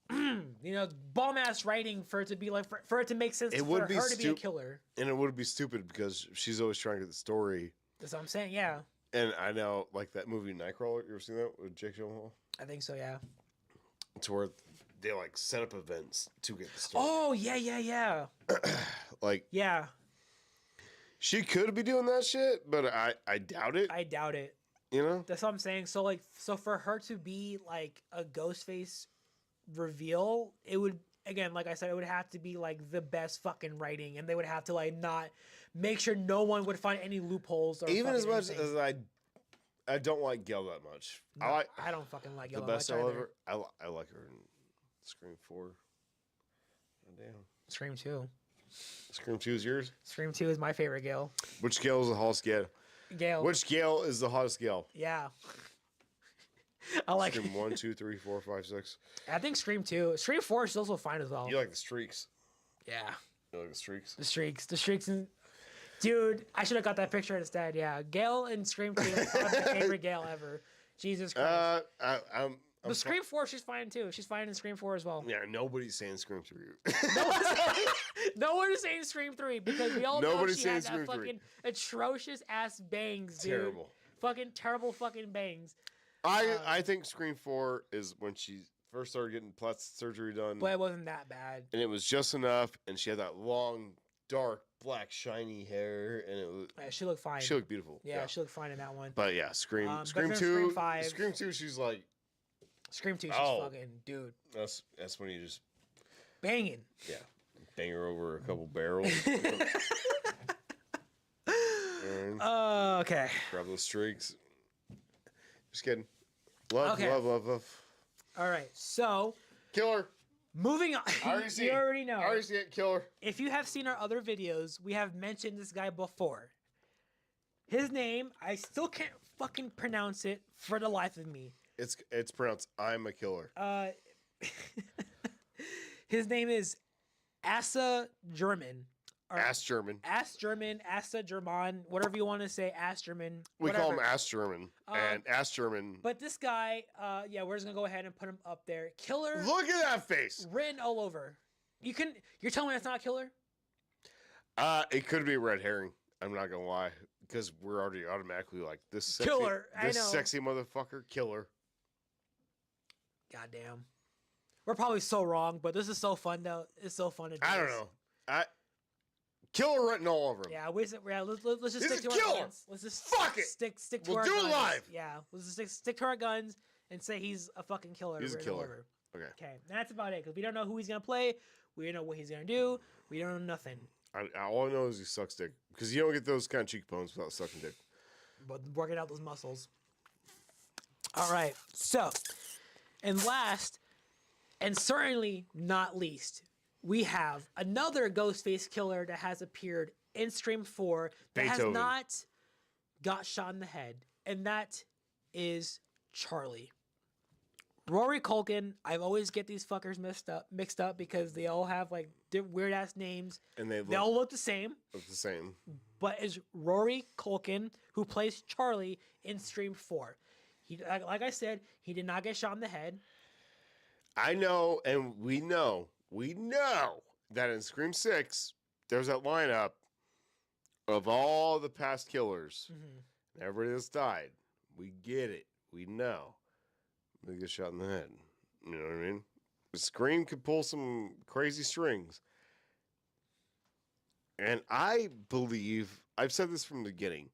A: you know, bomb ass writing for it to be like for it to make sense for her to be a killer.
B: And it would be stupid because she's always trying to get the story.
A: That's what I'm saying. Yeah.
B: And I know, like that movie Nightcrawler. You ever seen that with Jake Gyllenhaal?
A: I think so. Yeah.
B: It's where they like set up events to get the story.
A: Oh yeah.
B: Like
A: yeah.
B: She could be doing that shit, but I doubt it.
A: I doubt it.
B: You know?
A: That's what I'm saying. So for her to be like a Ghostface reveal, it would, again, like I said, it would have to be like the best fucking writing, and they would have to like not make sure no one would find any loopholes. Or
B: even as much as I don't like Gail that much.
A: No, I don't fucking like Gail
B: the
A: that
B: best
A: much
B: ever. I like her in Scream 4. Oh, damn.
A: Scream 2.
B: Scream 2 is yours?
A: Scream 2 is my favorite Gail.
B: Which Gail is the hottest Gail?
A: Gail.
B: Which Gail is the hottest Gail?
A: Yeah. I like
B: Scream 1, 2, 3, 4, 5, 6.
A: I think Scream 2. Scream 4 is also fine as well.
B: You like the streaks.
A: Yeah.
B: You like the streaks?
A: The streaks. And dude, I should have got that picture instead. Yeah. Gail in Scream 2 is probably my favorite Gail ever. Jesus Christ. But Scream 4, she's fine too. She's fine in Scream 4 as well.
B: Yeah, nobody's saying Scream 3.
A: No one is saying Scream 3 because we all know she had that fucking atrocious ass bangs, dude.
B: Terrible.
A: Fucking terrible fucking bangs.
B: I think Scream 4 is when she first started getting plastic surgery done.
A: But it wasn't that bad.
B: And it was just enough, and she had that long, dark, black, shiny hair, and it was...
A: Yeah, she looked fine.
B: She looked beautiful.
A: Yeah, she looked fine in that one.
B: But yeah, Scream 2...
A: Scream 5...
B: Scream 2, she's like...
A: Scream 2, she's fucking... Dude.
B: That's when you just...
A: Banging.
B: Yeah. Bang her over a couple barrels.
A: Okay.
B: Grab those streaks. Just kidding. Love.
A: All right, so...
B: Killer.
A: Moving on. You already know.
B: I already see it. Killer.
A: If you have seen our other videos, we have mentioned this guy before. His name, I still can't fucking pronounce it for the life of me.
B: It's pronounced I'm a killer.
A: His name is Asa German.
B: Ass German.
A: Ass German, Asa German, whatever you want to say, Ass German.
B: We call him Ass German. And Ass German.
A: But this guy, yeah, we're just gonna go ahead and put him up there. Killer.
B: Look at that face.
A: Written all over. You're telling me it's not a killer?
B: It could be a red herring. I'm not gonna lie. Because we're already automatically like this sexy,
A: killer.
B: This sexy motherfucker killer.
A: Goddamn. We're probably so wrong, but this is so fun though. It's so fun to do.
B: I don't know. Killer written all over him.
A: Yeah, let's just stick to our guns. Let's just stick to our guns.
B: We'll do it live.
A: Yeah, let's just stick to our guns and say he's a fucking killer.
B: He's a killer. Okay.
A: That's about it because we don't know who he's gonna play. We don't know what he's gonna do. We don't know nothing.
B: All I know is he sucks dick because you don't get those kind of cheekbones without sucking dick.
A: But working out those muscles. All right. So, and last, and certainly not least, we have another Ghostface killer that has appeared in Scream 4 that has not got shot in the head, and that is Charlie. Rory Culkin. I always get these fuckers mixed up because they all have like weird ass names, and they all look the same. But it's Rory Culkin who plays Charlie in Scream 4. He, like I said, he did not get shot in the head.
B: I know, and we know that in Scream 6, there's that lineup of all the past killers. Mm-hmm. Everybody that's died. We get it. We know. They get shot in the head. You know what I mean? Scream could pull some crazy strings. And I believe, I've said this from the beginning,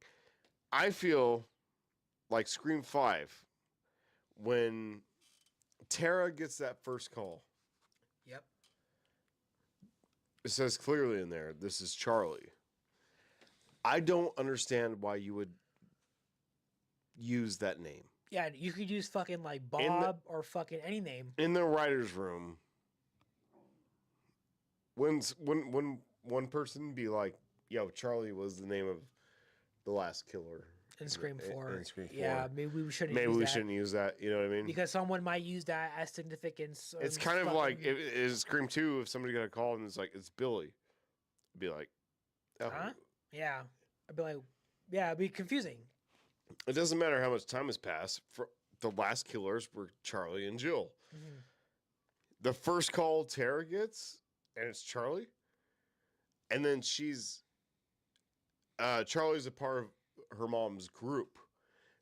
B: I feel like Scream 5, when Tara gets that first call.
A: Yep.
B: It says clearly in there, this is Charlie. I don't understand why you would use that name.
A: Yeah, you could use fucking like Bob or fucking any name.
B: In the writer's room, when one person be like, yo, Charlie was the name of the last killer
A: in Scream 4.
B: In Scream 4.
A: Yeah, maybe we shouldn't.
B: Maybe we shouldn't use that. You know what I mean?
A: Because someone might use that as significance.
B: It's kind of like is Scream 2. If somebody got a call and it's like it's Billy, I'd be like, oh.
A: Huh? Yeah, I'd be like, yeah, it'd be confusing.
B: It doesn't matter how much time has passed. For the last killers were Charlie and Jill.
A: Mm-hmm.
B: The first call Tara gets, and it's Charlie, and then Charlie's a part of her mom's group.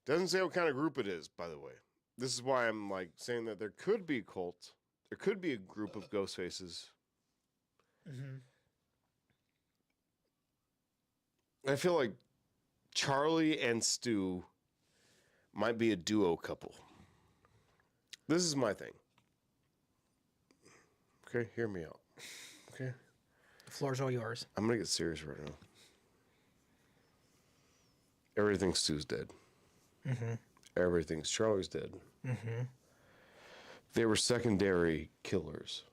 B: Doesn't say what kind of group it is, by the way. This is why I'm like saying that there could be a cult. There could be a group of ghost faces.
A: Mm-hmm.
B: I feel like Charlie and Stu might be a duo couple. This is my thing. Okay, hear me out. Okay.
A: The floor's all yours.
B: I'm gonna get serious right now. Everything's Stu's dead.
A: Mm-hmm.
B: Everything's Charlie's dead.
A: Mm-hmm.
B: They were secondary killers.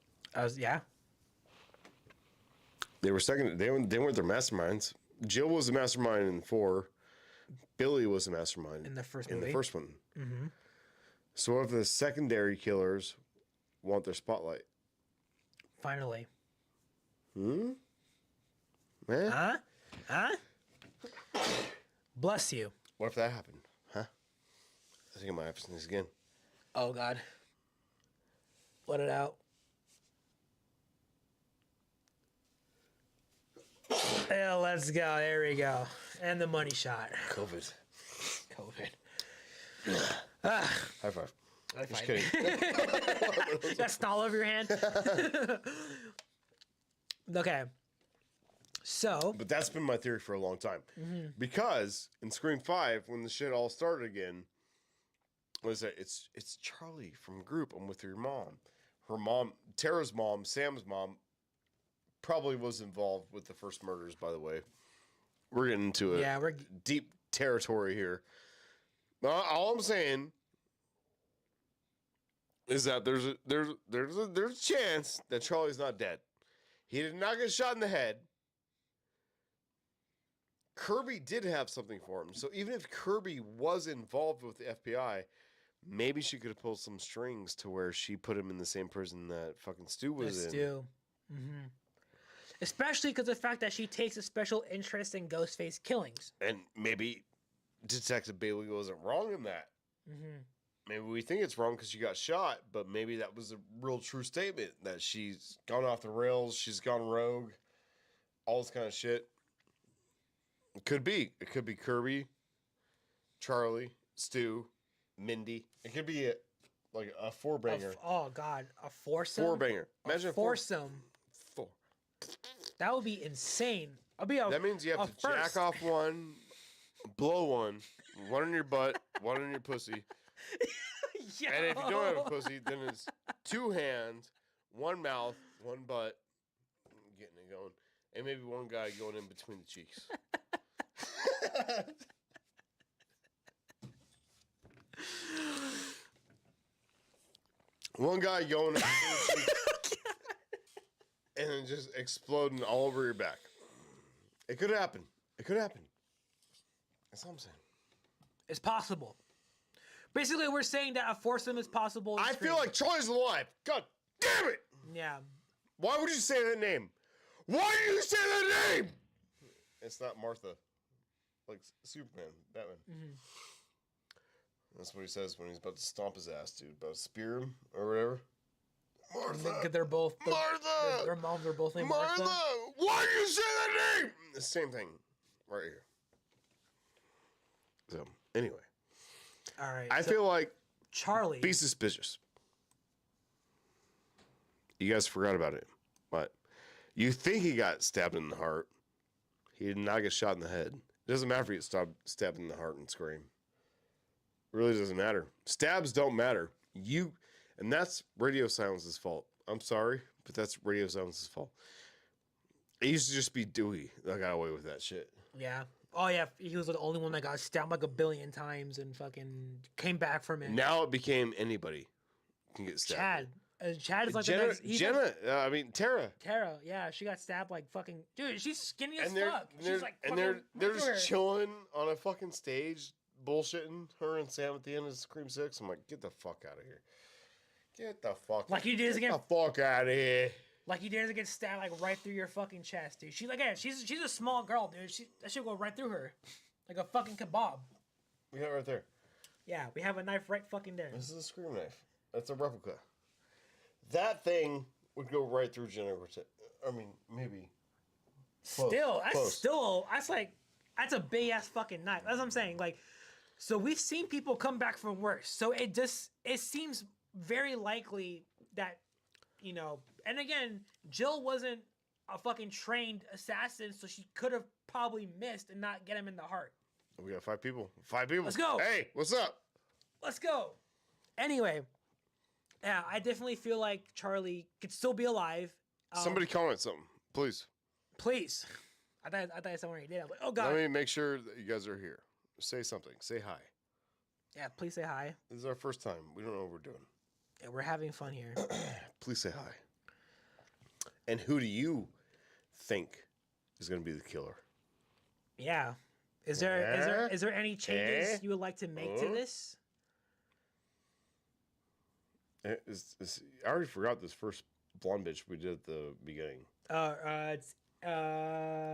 A: Yeah.
B: They were second. They weren't their masterminds. Jill was the mastermind in 4. Billy was the mastermind
A: In the first
B: in
A: movie.
B: the first one.
A: Mm-hmm.
B: So if the secondary killers want their spotlight,
A: Finally.
B: Man,
A: Huh? Huh? Bless you.
B: what if that happened? Huh? I think I might have to sneeze again.
A: Oh, God. Let it out. Yeah, let's go. There we go. And the money shot.
B: COVID.
A: Ah,
B: High five.
A: I
B: Just
A: find
B: kidding.
A: That's all over your hand. Okay. So.
B: But that's been my theory for a long time.
A: Mm-hmm.
B: Because in Scream 5, when the shit all started again, was that it's Charlie from Group. I'm with your mom. Her mom, Tara's mom, Sam's mom, probably was involved with the first murders, by the way. We're getting into
A: we're
B: deep territory here. All I'm saying is that there's a chance that Charlie's not dead. He did not get shot in the head. Kirby did have something for him. So even if Kirby was involved with the FBI, maybe she could have pulled some strings to where she put him in the same prison that fucking Stu was in.
A: Stu. Mm-hmm. Especially because the fact that she takes a special interest in Ghostface killings.
B: And maybe Detective Bailey wasn't wrong in that.
A: Mm-hmm.
B: Maybe we think it's wrong because she got shot, but maybe that was a real true statement that she's gone off the rails, she's gone rogue, all this kind of shit. It could be. It could be Kirby, Charlie, Stu, Mindy. It could be a four-banger.
A: Oh, God. A foursome?
B: Four-banger. Imagine
A: a foursome.
B: Four.
A: That would be insane.
B: That means you have to jack off one, blow one in your butt, one in your pussy. And if you don't have a pussy, then it's 2 hands, 1 mouth, 1 butt, getting it going, and maybe 1 guy going in between the cheeks. One guy going in between the cheeks, and then just exploding all over your back. It could happen. It could happen. That's all I'm saying.
A: It's possible. Basically, we're saying that a foursome is possible.
B: I feel like Charlie's alive. God damn it!
A: Yeah.
B: Why would you say that name? Why do you say that name? It's not Martha. Like Superman, Batman.
A: Mm-hmm.
B: That's what he says when he's about to stomp his ass, dude. About to spear him or whatever. Martha!
A: They're both...
B: Martha!
A: Their moms are both named
B: Martha!
A: Martha.
B: Why do you say that name? The same thing. Right here. So, anyway.
A: All right.
B: I feel like
A: Charlie.
B: be suspicious. You guys forgot about it. But you think he got stabbed in the heart. He did not get shot in the head. It doesn't matter if he gets stabbed in the heart and scream. It really doesn't matter. Stabs don't matter. And that's Radio Silence's fault. I'm sorry, but that's Radio Silence's fault. It used to just be Dewey that got away with that shit.
A: Yeah. Oh, yeah. He was the only one that got stabbed like 1 billion times and fucking came back from it.
B: Now it became anybody can get stabbed.
A: Chad. Chad is like
B: Jenna,
A: the next. He's
B: Jenna,
A: like,
B: I mean Tara.
A: Tara, yeah, she got stabbed like fucking. Dude, she's skinny as
B: And they're,
A: fuck.
B: they're,
A: She's like,
B: and they're just chilling on a fucking stage, bullshitting her and Sam at the end of Scream 6. I'm like, get the fuck out of here. Get the fuck
A: like you did
B: get
A: again.
B: the fuck out of here.
A: Like you did to get stabbed like right through your fucking chest, dude. She's like, yeah, she's a small girl, dude. That should go right through her, like a fucking kebab.
B: We got it right there.
A: Yeah, we have a knife right fucking there.
B: This is a Scream knife. That's a replica. That thing would go right through Jenna Ortega. I mean, maybe.
A: That's a big ass fucking knife. That's what I'm saying. Like, so we've seen people come back from worse. So it seems very likely that, you know, and again, Jill wasn't a fucking trained assassin, so she could have probably missed and not get him in the heart.
B: We got 5 people. 5 people.
A: Let's go.
B: Hey, what's up?
A: Let's go. Anyway, yeah, I definitely feel like Charlie could still be alive.
B: Somebody comment something, please.
A: Please. I thought someone already did. I was like, oh god.
B: Let me make sure that you guys are here. Say something. Say hi.
A: Yeah, please say hi.
B: This is our first time. We don't know what we're doing.
A: Yeah, we're having fun here.
B: Please say hi. And who do you think is going to be the killer?
A: Yeah. Is there any changes you would like to make to this?
B: I already forgot this first blonde bitch we did at the beginning.
A: It's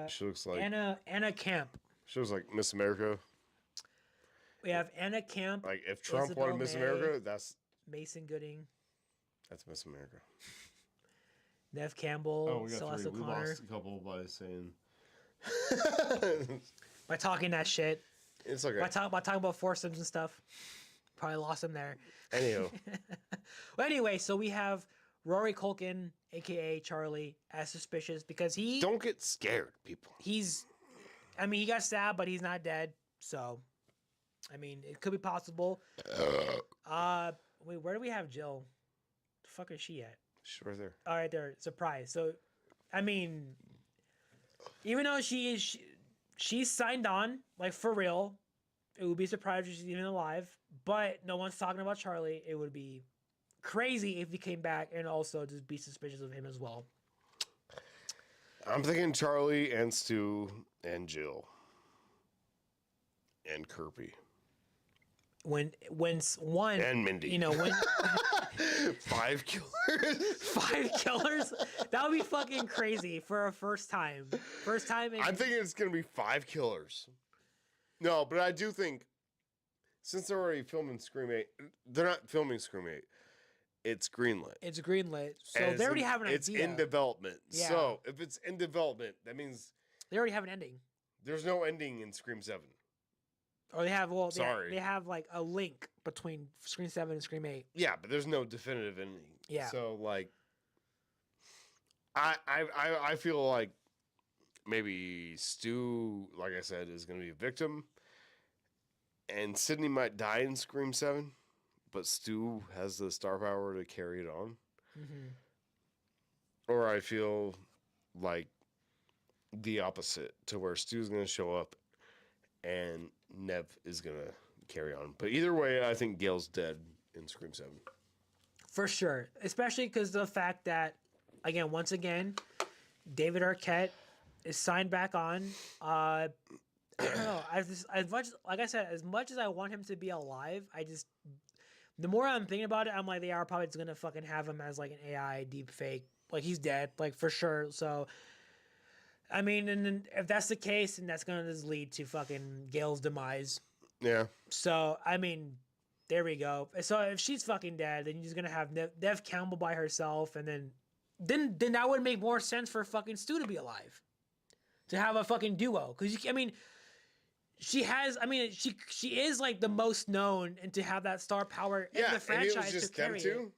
B: She looks like
A: Anna Camp.
B: She looks like Miss America.
A: We have Anna Camp.
B: Like if Trump
A: Isabel
B: wanted Miss
A: May,
B: America, that's
A: Mason Gooding,
B: Miss America.
A: Nev Campbell.
B: Oh, we got
A: Celeste
B: 3. We
A: O'Connor.
B: lost a couple by saying.
A: By talking that shit.
B: It's okay.
A: By talking about foursomes and stuff. Probably lost him there.
B: Anyhow.
A: Well, anyway, so we have Rory Culkin, aka Charlie, as suspicious because he
B: Don't get scared, people.
A: he got stabbed, but he's not dead. So, I mean, it could be possible. Wait, where do we have Jill? The fuck is she at?
B: She's right there.
A: All right, there. Surprise. So, I mean, even though she's signed on, like for real, it would be surprised if she's even alive. But no one's talking about Charlie. It would be crazy if he came back and also just be suspicious of him as well.
B: I'm thinking Charlie and Stu and Jill and Kirby.
A: When one
B: And Mindy.
A: you know, when
B: 5 killers.
A: 5 killers, that would be fucking crazy for a first time. First time in
B: I'm thinking it's gonna be 5 killers. No, but I do think since they're already filming Scream 8, they're not filming Scream 8. It's greenlit.
A: it's greenlit, so
B: And
A: they already have an
B: It's
A: idea.
B: in development.
A: Yeah.
B: So if it's in development, that means
A: They already have an ending,
B: there's no ending in Scream 7.
A: or they have
B: Sorry.
A: they have like a link between Scream 7 and Scream 8.
B: Yeah, but there's no definitive ending.
A: Yeah.
B: So like, I feel like maybe Stu, like I said, is going to be a victim, and Sydney might die in Scream 7, but Stu has the star power to carry it on.
A: Mm-hmm.
B: Or I feel like the opposite, to where Stu's going to show up and Nev is going to carry on. But either way, I think Gail's dead in Scream 7.
A: For sure, especially because the fact that, again, once again, David Arquette is signed back on. I don't know. As much as I want him to be alive, the more I'm thinking about it, I'm like, they are probably just gonna fucking have him as like an AI deep fake. Like he's dead, like for sure. So, I mean, and then if that's the case, then that's gonna just lead to fucking Gail's demise.
B: Yeah.
A: So, I mean, there we go. So if she's fucking dead, then you're just gonna have Nev Campbell by herself, and then that would make more sense for fucking Stu to be alive, to have a fucking duo. Because she is like the most known, and to have that star power in the franchise
B: and it was just
A: to carry
B: them
A: it.
B: two.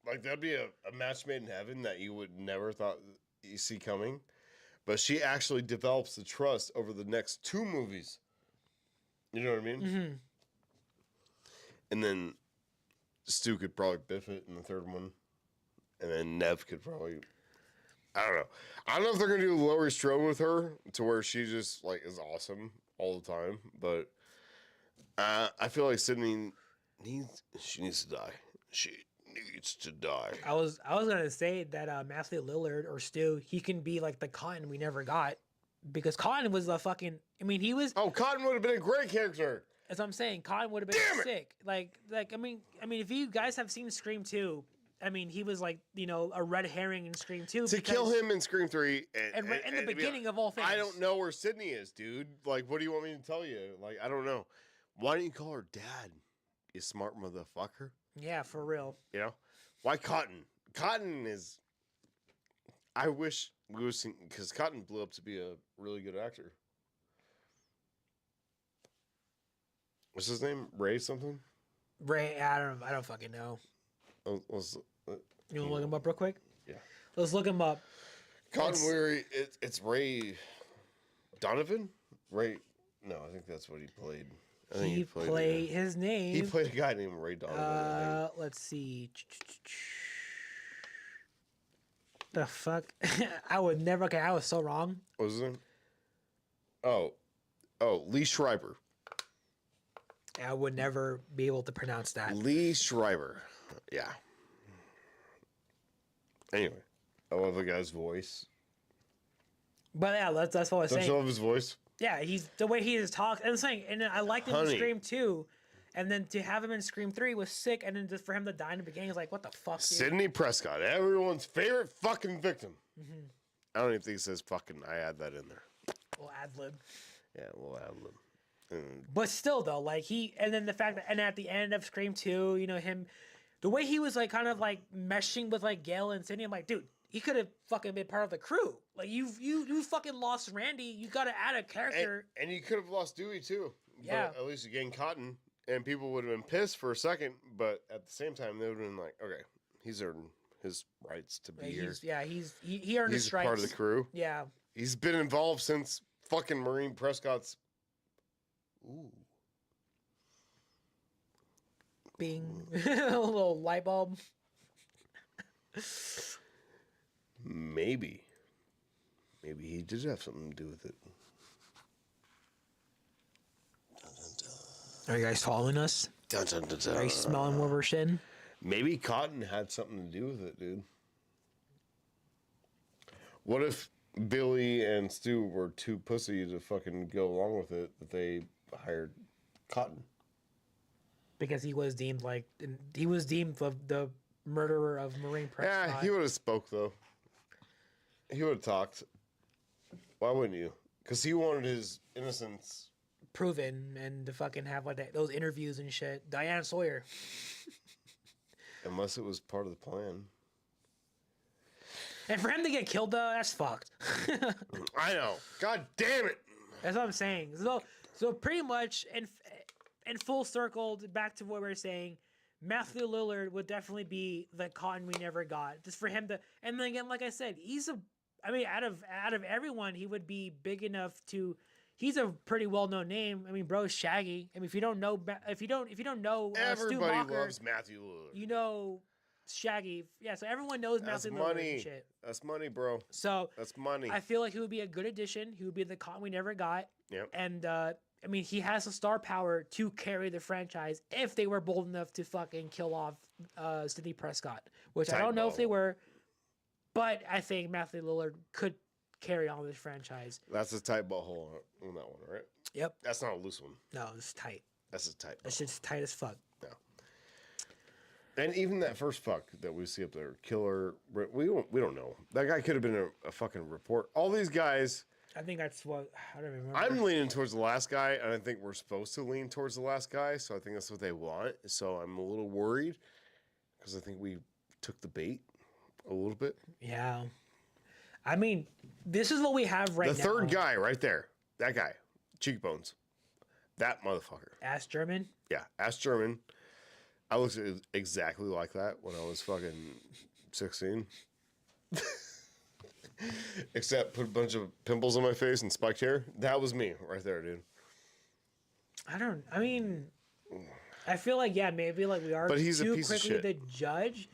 B: Like that'd be a match made in heaven that you would never thought you see coming. But she actually develops the trust over the next 2 movies. You know what I mean?
A: Mm-hmm.
B: And then Stu could probably biff it in the 3rd one. And then Nev could probably... I don't know. I don't know if they're going to do Laurie Strode with her to where she just like is awesome all the time. But I feel like Sydney needs to die. She needs to die.
A: I was gonna say that Matthew Lillard or Stu, he can be like the Cotton we never got, because Cotton was the fucking. I mean, he was.
B: Oh, Cotton would have been a great character.
A: As I'm saying, Cotton would have been
B: Damn it!
A: sick. Like I mean, if you guys have seen Scream 2, I mean, he was like, a red herring in Scream 2.
B: To kill him in Scream 3.
A: And in the beginning of all things.
B: I don't know where Sydney is, dude. Like, what do you want me to tell you? Like, I don't know. Why didn't you call her dad, you smart motherfucker?
A: Yeah, for real.
B: You know? Why Cotton? Cotton is... I wish we would seen... Because Cotton blew up to be a really good actor. What's his name? Ray something?
A: Ray, I don't fucking know. You want to look him up real quick?
B: Yeah.
A: Let's look him up.
B: Cotton Weary, it's Ray Donovan? Ray... No, I think that's what he played. I think
A: He played his name.
B: He played a guy named Ray Donovan.
A: Let's see. The fuck? I would never. Okay, I was so wrong.
B: What was his name? Oh, Lee Schreiber.
A: I would never be able to pronounce that.
B: Lee Schreiber. Yeah. Anyway, I love the guy's voice.
A: But yeah, that's what I was
B: Don't
A: saying.
B: you love his voice?
A: Yeah, he's the way he is talk and saying, and I liked him in Scream 2, and then to have him in Scream 3 was sick, and then just for him to die in the beginning is like, what the fuck, dude?
B: Sidney Prescott, everyone's favorite fucking victim. Mm-hmm. I don't even think it says fucking. I add that in there.
A: Well, ad lib.
B: Yeah, we'll ad lib.
A: But still, though, like and then the fact that, and at the end of Scream 2, him, the way he was like kind of like meshing with like Gail and Sidney, I'm like, dude, he could have fucking been part of the crew. Like you fucking lost Randy. You got to add a character.
B: And you could have lost Dewey too.
A: Yeah.
B: But at least you gained Cotton, and people would have been pissed for a second. But at the same time, they would have been like, okay, he's earned his rights to be here.
A: He earned his stripes.
B: He's part of the crew.
A: Yeah.
B: He's been involved since fucking Marine Prescott's. Ooh.
A: Bing. A little light bulb.
B: Maybe he did have something to do with it. Dun, dun, dun.
A: Are you guys following us?
B: Dun, dun, dun, dun.
A: Are you smelling where we're shitting?
B: Maybe Cotton had something to do with it, dude. What if Billy and Stu were too pussy to fucking go along with it, that they hired Cotton?
A: Because he was deemed the murderer of Marine Prescott.
B: Yeah, he would have spoke though. He would have talked. Why wouldn't you? Because he wanted his innocence
A: proven, and to fucking have those interviews and shit. Diane Sawyer.
B: Unless it was part of the plan.
A: And for him to get killed though, that's fucked.
B: I know. God damn it.
A: That's what I'm saying. So pretty much in full circle back to what we were saying. Matthew Lillard would definitely be the Cotton we never got. Just for him to, and then again, like I said, out of everyone, he would be big enough to. He's a pretty well-known name. I mean, bro, Shaggy. I mean, if you don't know
B: everybody
A: Stu Macher,
B: loves Matthew Lillard.
A: You know Shaggy. Yeah, so everyone knows Matthew Lillard and shit.
B: That's money, bro.
A: So
B: that's money.
A: I feel like he would be a good addition. He would be the Cotton we never got.
B: Yeah.
A: And I mean, he has the star power to carry the franchise if they were bold enough to fucking kill off Sidney Prescott, which I don't know if they were, but I think Matthew Lillard could carry on this franchise.
B: That's a tight butthole on that one, right?
A: Yep.
B: That's not a loose one.
A: No, it's tight.
B: That's a tight butthole.
A: That shit's tight as fuck.
B: No. And even that first fuck that we see up there, killer, we don't know. That guy could have been a fucking report. All these guys.
A: I think that's what I don't remember.
B: I'm leaning towards the last guy, and I think we're supposed to lean towards the last guy. So I think that's what they want. So I'm a little worried because I think we took the bait a little bit.
A: Yeah. I mean, this is what we have right now.
B: The third guy right there, that guy, cheekbones, that motherfucker.
A: Ass German.
B: Yeah, ass German. I looked exactly like that when I was fucking 16. Except put a bunch of pimples on my face and spiked hair. That was me right there, dude.
A: I feel like, yeah, maybe like we are
B: but he's
A: too
B: a piece
A: quickly
B: of shit.
A: to judge.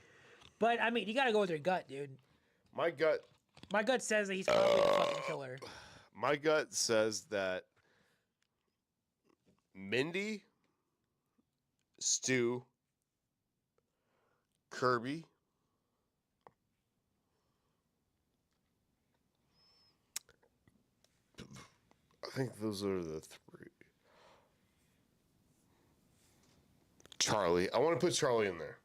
A: But I mean, you gotta go with your gut, dude.
B: My gut
A: says that he's probably the fucking killer.
B: My gut says that Mindy, Stu, Kirby. I think those are the three. Charlie. I want to put Charlie in there.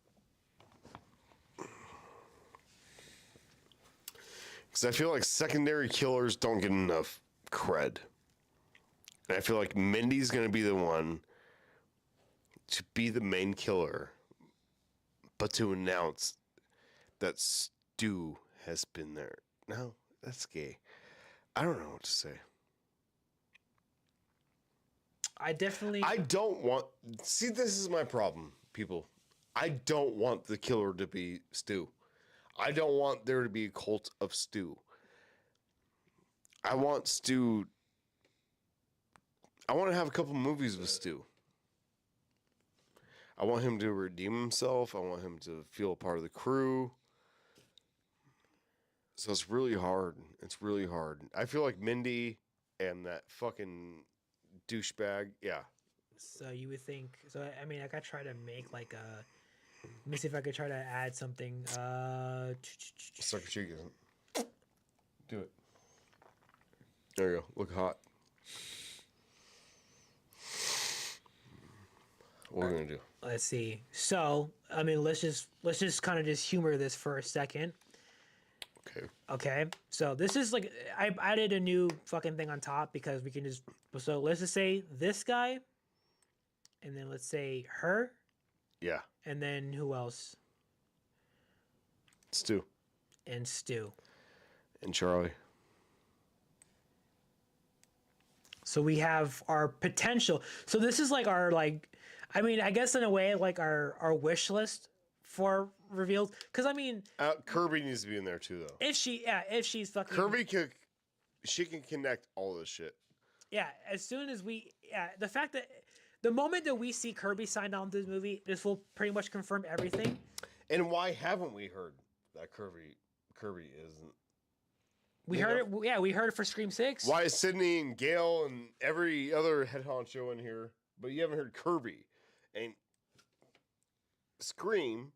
B: Because I feel like secondary killers don't get enough cred. And I feel like Mindy's going to be the one to be the main killer, but to announce that Stu has been there. No, that's gay. I don't know what to say.
A: I
B: don't want... See, this is my problem, people. I don't want the killer to be Stu. I don't want there to be a cult of Stu. I want Stu... I want to have a couple movies with Stu. I want him to redeem himself. I want him to feel a part of the crew. So it's really hard. It's really hard. I feel like Mindy and that fucking douchebag. Yeah.
A: So you would think. So I mean, I could try to make like a. Let me see if I could try to add something.
B: Suck your cheek, isn't it? Do it. There you go. Look hot. What are we gonna do?
A: Let's see. So I mean, let's just kind of just humor this for a second.
B: Okay.
A: Okay. So this is like I added a new fucking thing on top because we can just. So let's just say this guy, and then let's say her.
B: Yeah.
A: And then who else?
B: Stu.
A: And Stu.
B: And Charlie.
A: So we have our potential. So this is like our like. I mean, I guess in a way, like our wish list for reveals. Because I mean,
B: Kirby needs to be in there too, though.
A: if she's fucking
B: Kirby she can connect all this shit.
A: Yeah, as soon as the fact that the moment that we see Kirby signed on to this movie, this will pretty much confirm everything.
B: And why haven't we heard that Kirby isn't?
A: We heard it. Yeah, we heard it for Scream 6.
B: Why is Sydney and Gail and every other head honcho in here, but you haven't heard Kirby? And Scream,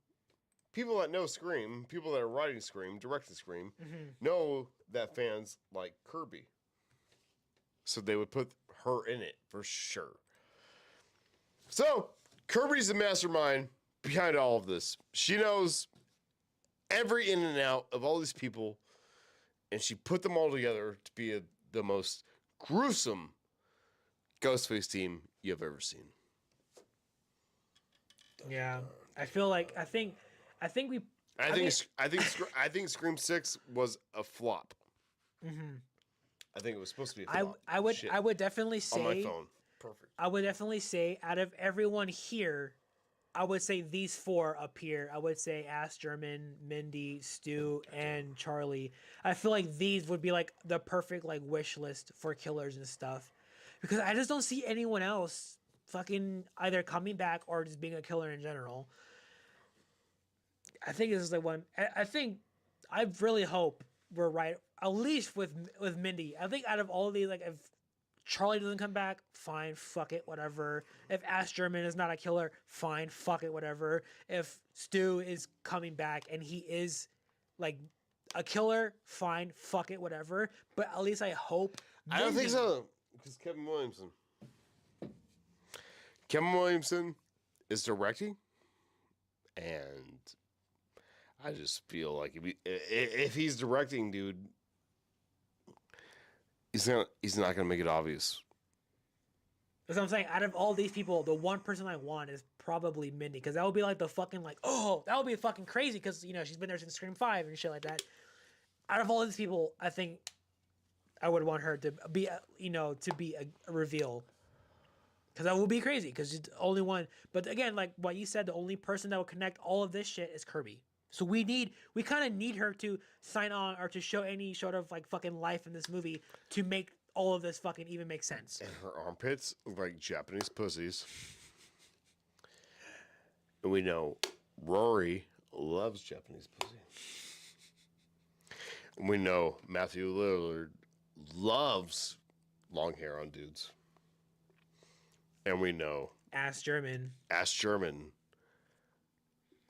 B: people that know Scream, people that are writing Scream, directing Scream, know that fans like Kirby. So they would put her in it for sure. So, Kirby's the mastermind behind all of this. She knows every in and out of all these people, and she put them all together to be the most gruesome Ghostface team you've ever seen.
A: Yeah, I feel like I think
B: Scream 6 was a flop.
A: Mm-hmm.
B: I think it was supposed to be a flop.
A: I would definitely say
B: on my phone. Perfect.
A: I would definitely say out of everyone here, I would say these four up here. I would say Ass German, Mindy, Stu, and Charlie. I feel like these would be like the perfect like wish list for killers and stuff. Because I just don't see anyone else fucking either coming back or just being a killer in general. I think this is the one. I really hope we're right. At least with Mindy. I think out of all of these, like if Charlie doesn't come back, fine, fuck it, whatever. If Ash German is not a killer, fine, fuck it, whatever. If Stu is coming back and he is like a killer, fine, fuck it, whatever. But at least I hope.
B: I don't think so. Because Kevin Williamson is directing, and I just feel like if he's directing, dude, he's not gonna make it obvious.
A: That's what I'm saying. Out of all these people, the one person I want is probably Mindy, because that would be like the fucking like, oh, that would be fucking crazy, because she's been there since Scream 5 and shit like that. Out of all these people, I think I would want her to be a reveal. Because that would be crazy, because she's the only one. But again, like what you said, the only person that will connect all of this shit is Kirby. So we kind of need her to sign on or to show any sort of like fucking life in this movie to make all of this fucking even make sense.
B: And her armpits look like Japanese pussies. And we know Rory loves Japanese pussy. And we know Matthew Lillard loves long hair on dudes. And we know
A: Ass German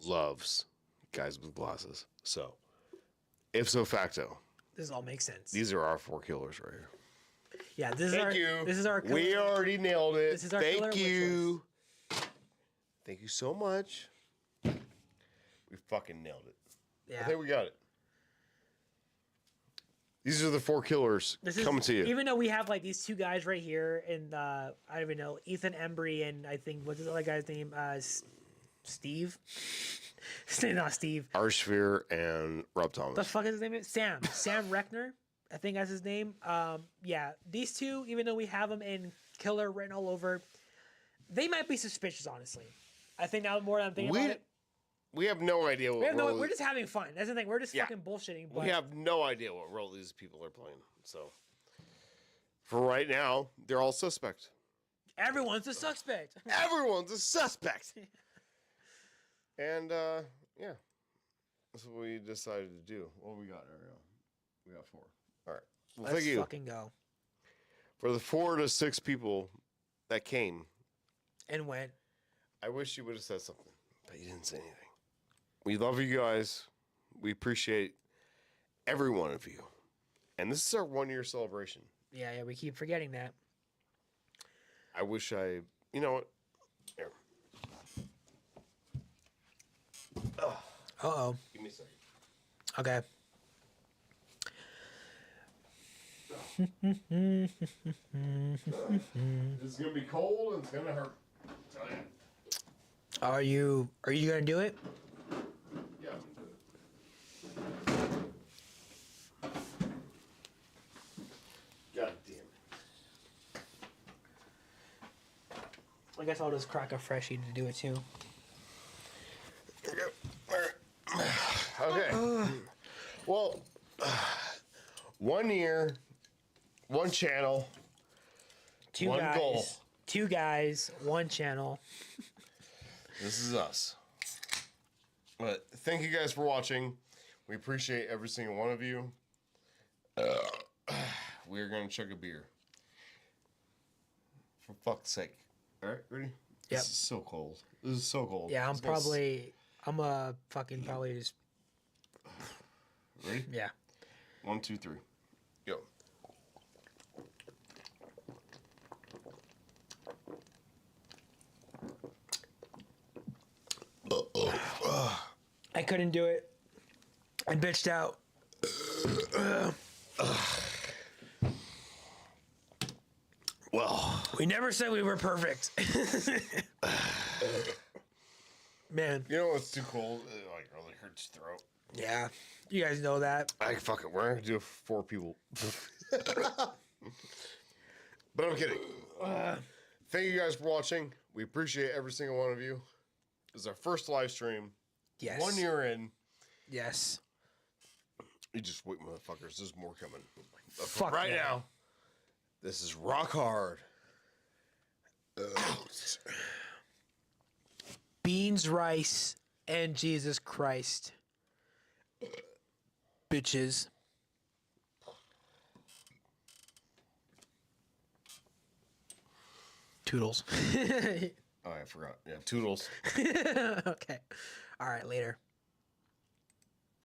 B: loves guys with glasses. So, if so facto,
A: This all makes sense.
B: these are our 4 killers right here.
A: Yeah, this is
B: Thank
A: our.
B: you.
A: This is our. Killer.
B: We already nailed it.
A: This is our killer
B: Thank
A: wish
B: you. Thank you so much. We fucking nailed it.
A: Yeah.
B: I think we got it. These are the 4 killers coming to you.
A: Even though we have like these 2 guys right here, and I don't even know, Ethan Embry and I think what's his other guy's name? Steve. Not Steve.
B: Arsphere and Rob Thomas.
A: The fuck is his name? Sam. Sam Reckner. I think that's his name. Yeah, these 2, even though we have them in killer written all over, they might be suspicious. Honestly, I think now more than I'm thinking about it.
B: We have no idea what
A: We're just having fun. That's the thing. We're just fucking bullshitting. But
B: we have no idea what role these people are playing. So, for right now, they're all suspect.
A: everyone's a suspect.
B: Everyone's a suspect. And, yeah. That's what we decided to do. What we got, Ariel? We got 4. All right. Well,
A: Let's
B: thank you.
A: fucking go.
B: For the 4 to 6 people that came,
A: And went.
B: I wish you would have said something, but you didn't say anything. We love you guys. We appreciate every one of you. And this is our 1-year celebration.
A: Yeah, we keep forgetting that.
B: I wish you know what? Here.
A: Uh-oh.
B: Give me a second.
A: Okay.
B: It's going to be cold and it's going to hurt. Tell you.
A: Are you gonna do it?
B: Yeah, I'm going to do it. God damn it.
A: I guess I'll just crack a freshie to do it too.
B: Okay. Well, 1 year, 1 channel,
A: 2
B: 1
A: guys.
B: goal.
A: 2 guys, 1 channel.
B: This is us. But thank you guys for watching. We appreciate every single one of you. We're going to chug a beer. For fuck's sake. All right, ready?
A: Yep.
B: This is so cold. This is so cold.
A: Yeah, I'm
B: It's gonna
A: fucking probably just.
B: Ready?
A: Yeah.
B: 1, 2, 3. Go.
A: I couldn't do it. I bitched out.
B: Well,
A: We never said we were perfect. Man.
B: you know what's too cold? It like really hurts your throat.
A: Yeah. You guys know that.
B: We're going to do it for 4 people. But I'm kidding. Thank you guys for watching. We appreciate every single one of you. This is our first live stream.
A: Yes.
B: 1 year in.
A: Yes.
B: You just wait, motherfuckers. There's more coming. But for
A: Fuck
B: right
A: yeah.
B: now, this is rock hard.
A: Beans, rice, and Jesus Christ. Bitches. Toodles.
B: Oh, I forgot. Yeah, toodles.
A: Okay. All right, later.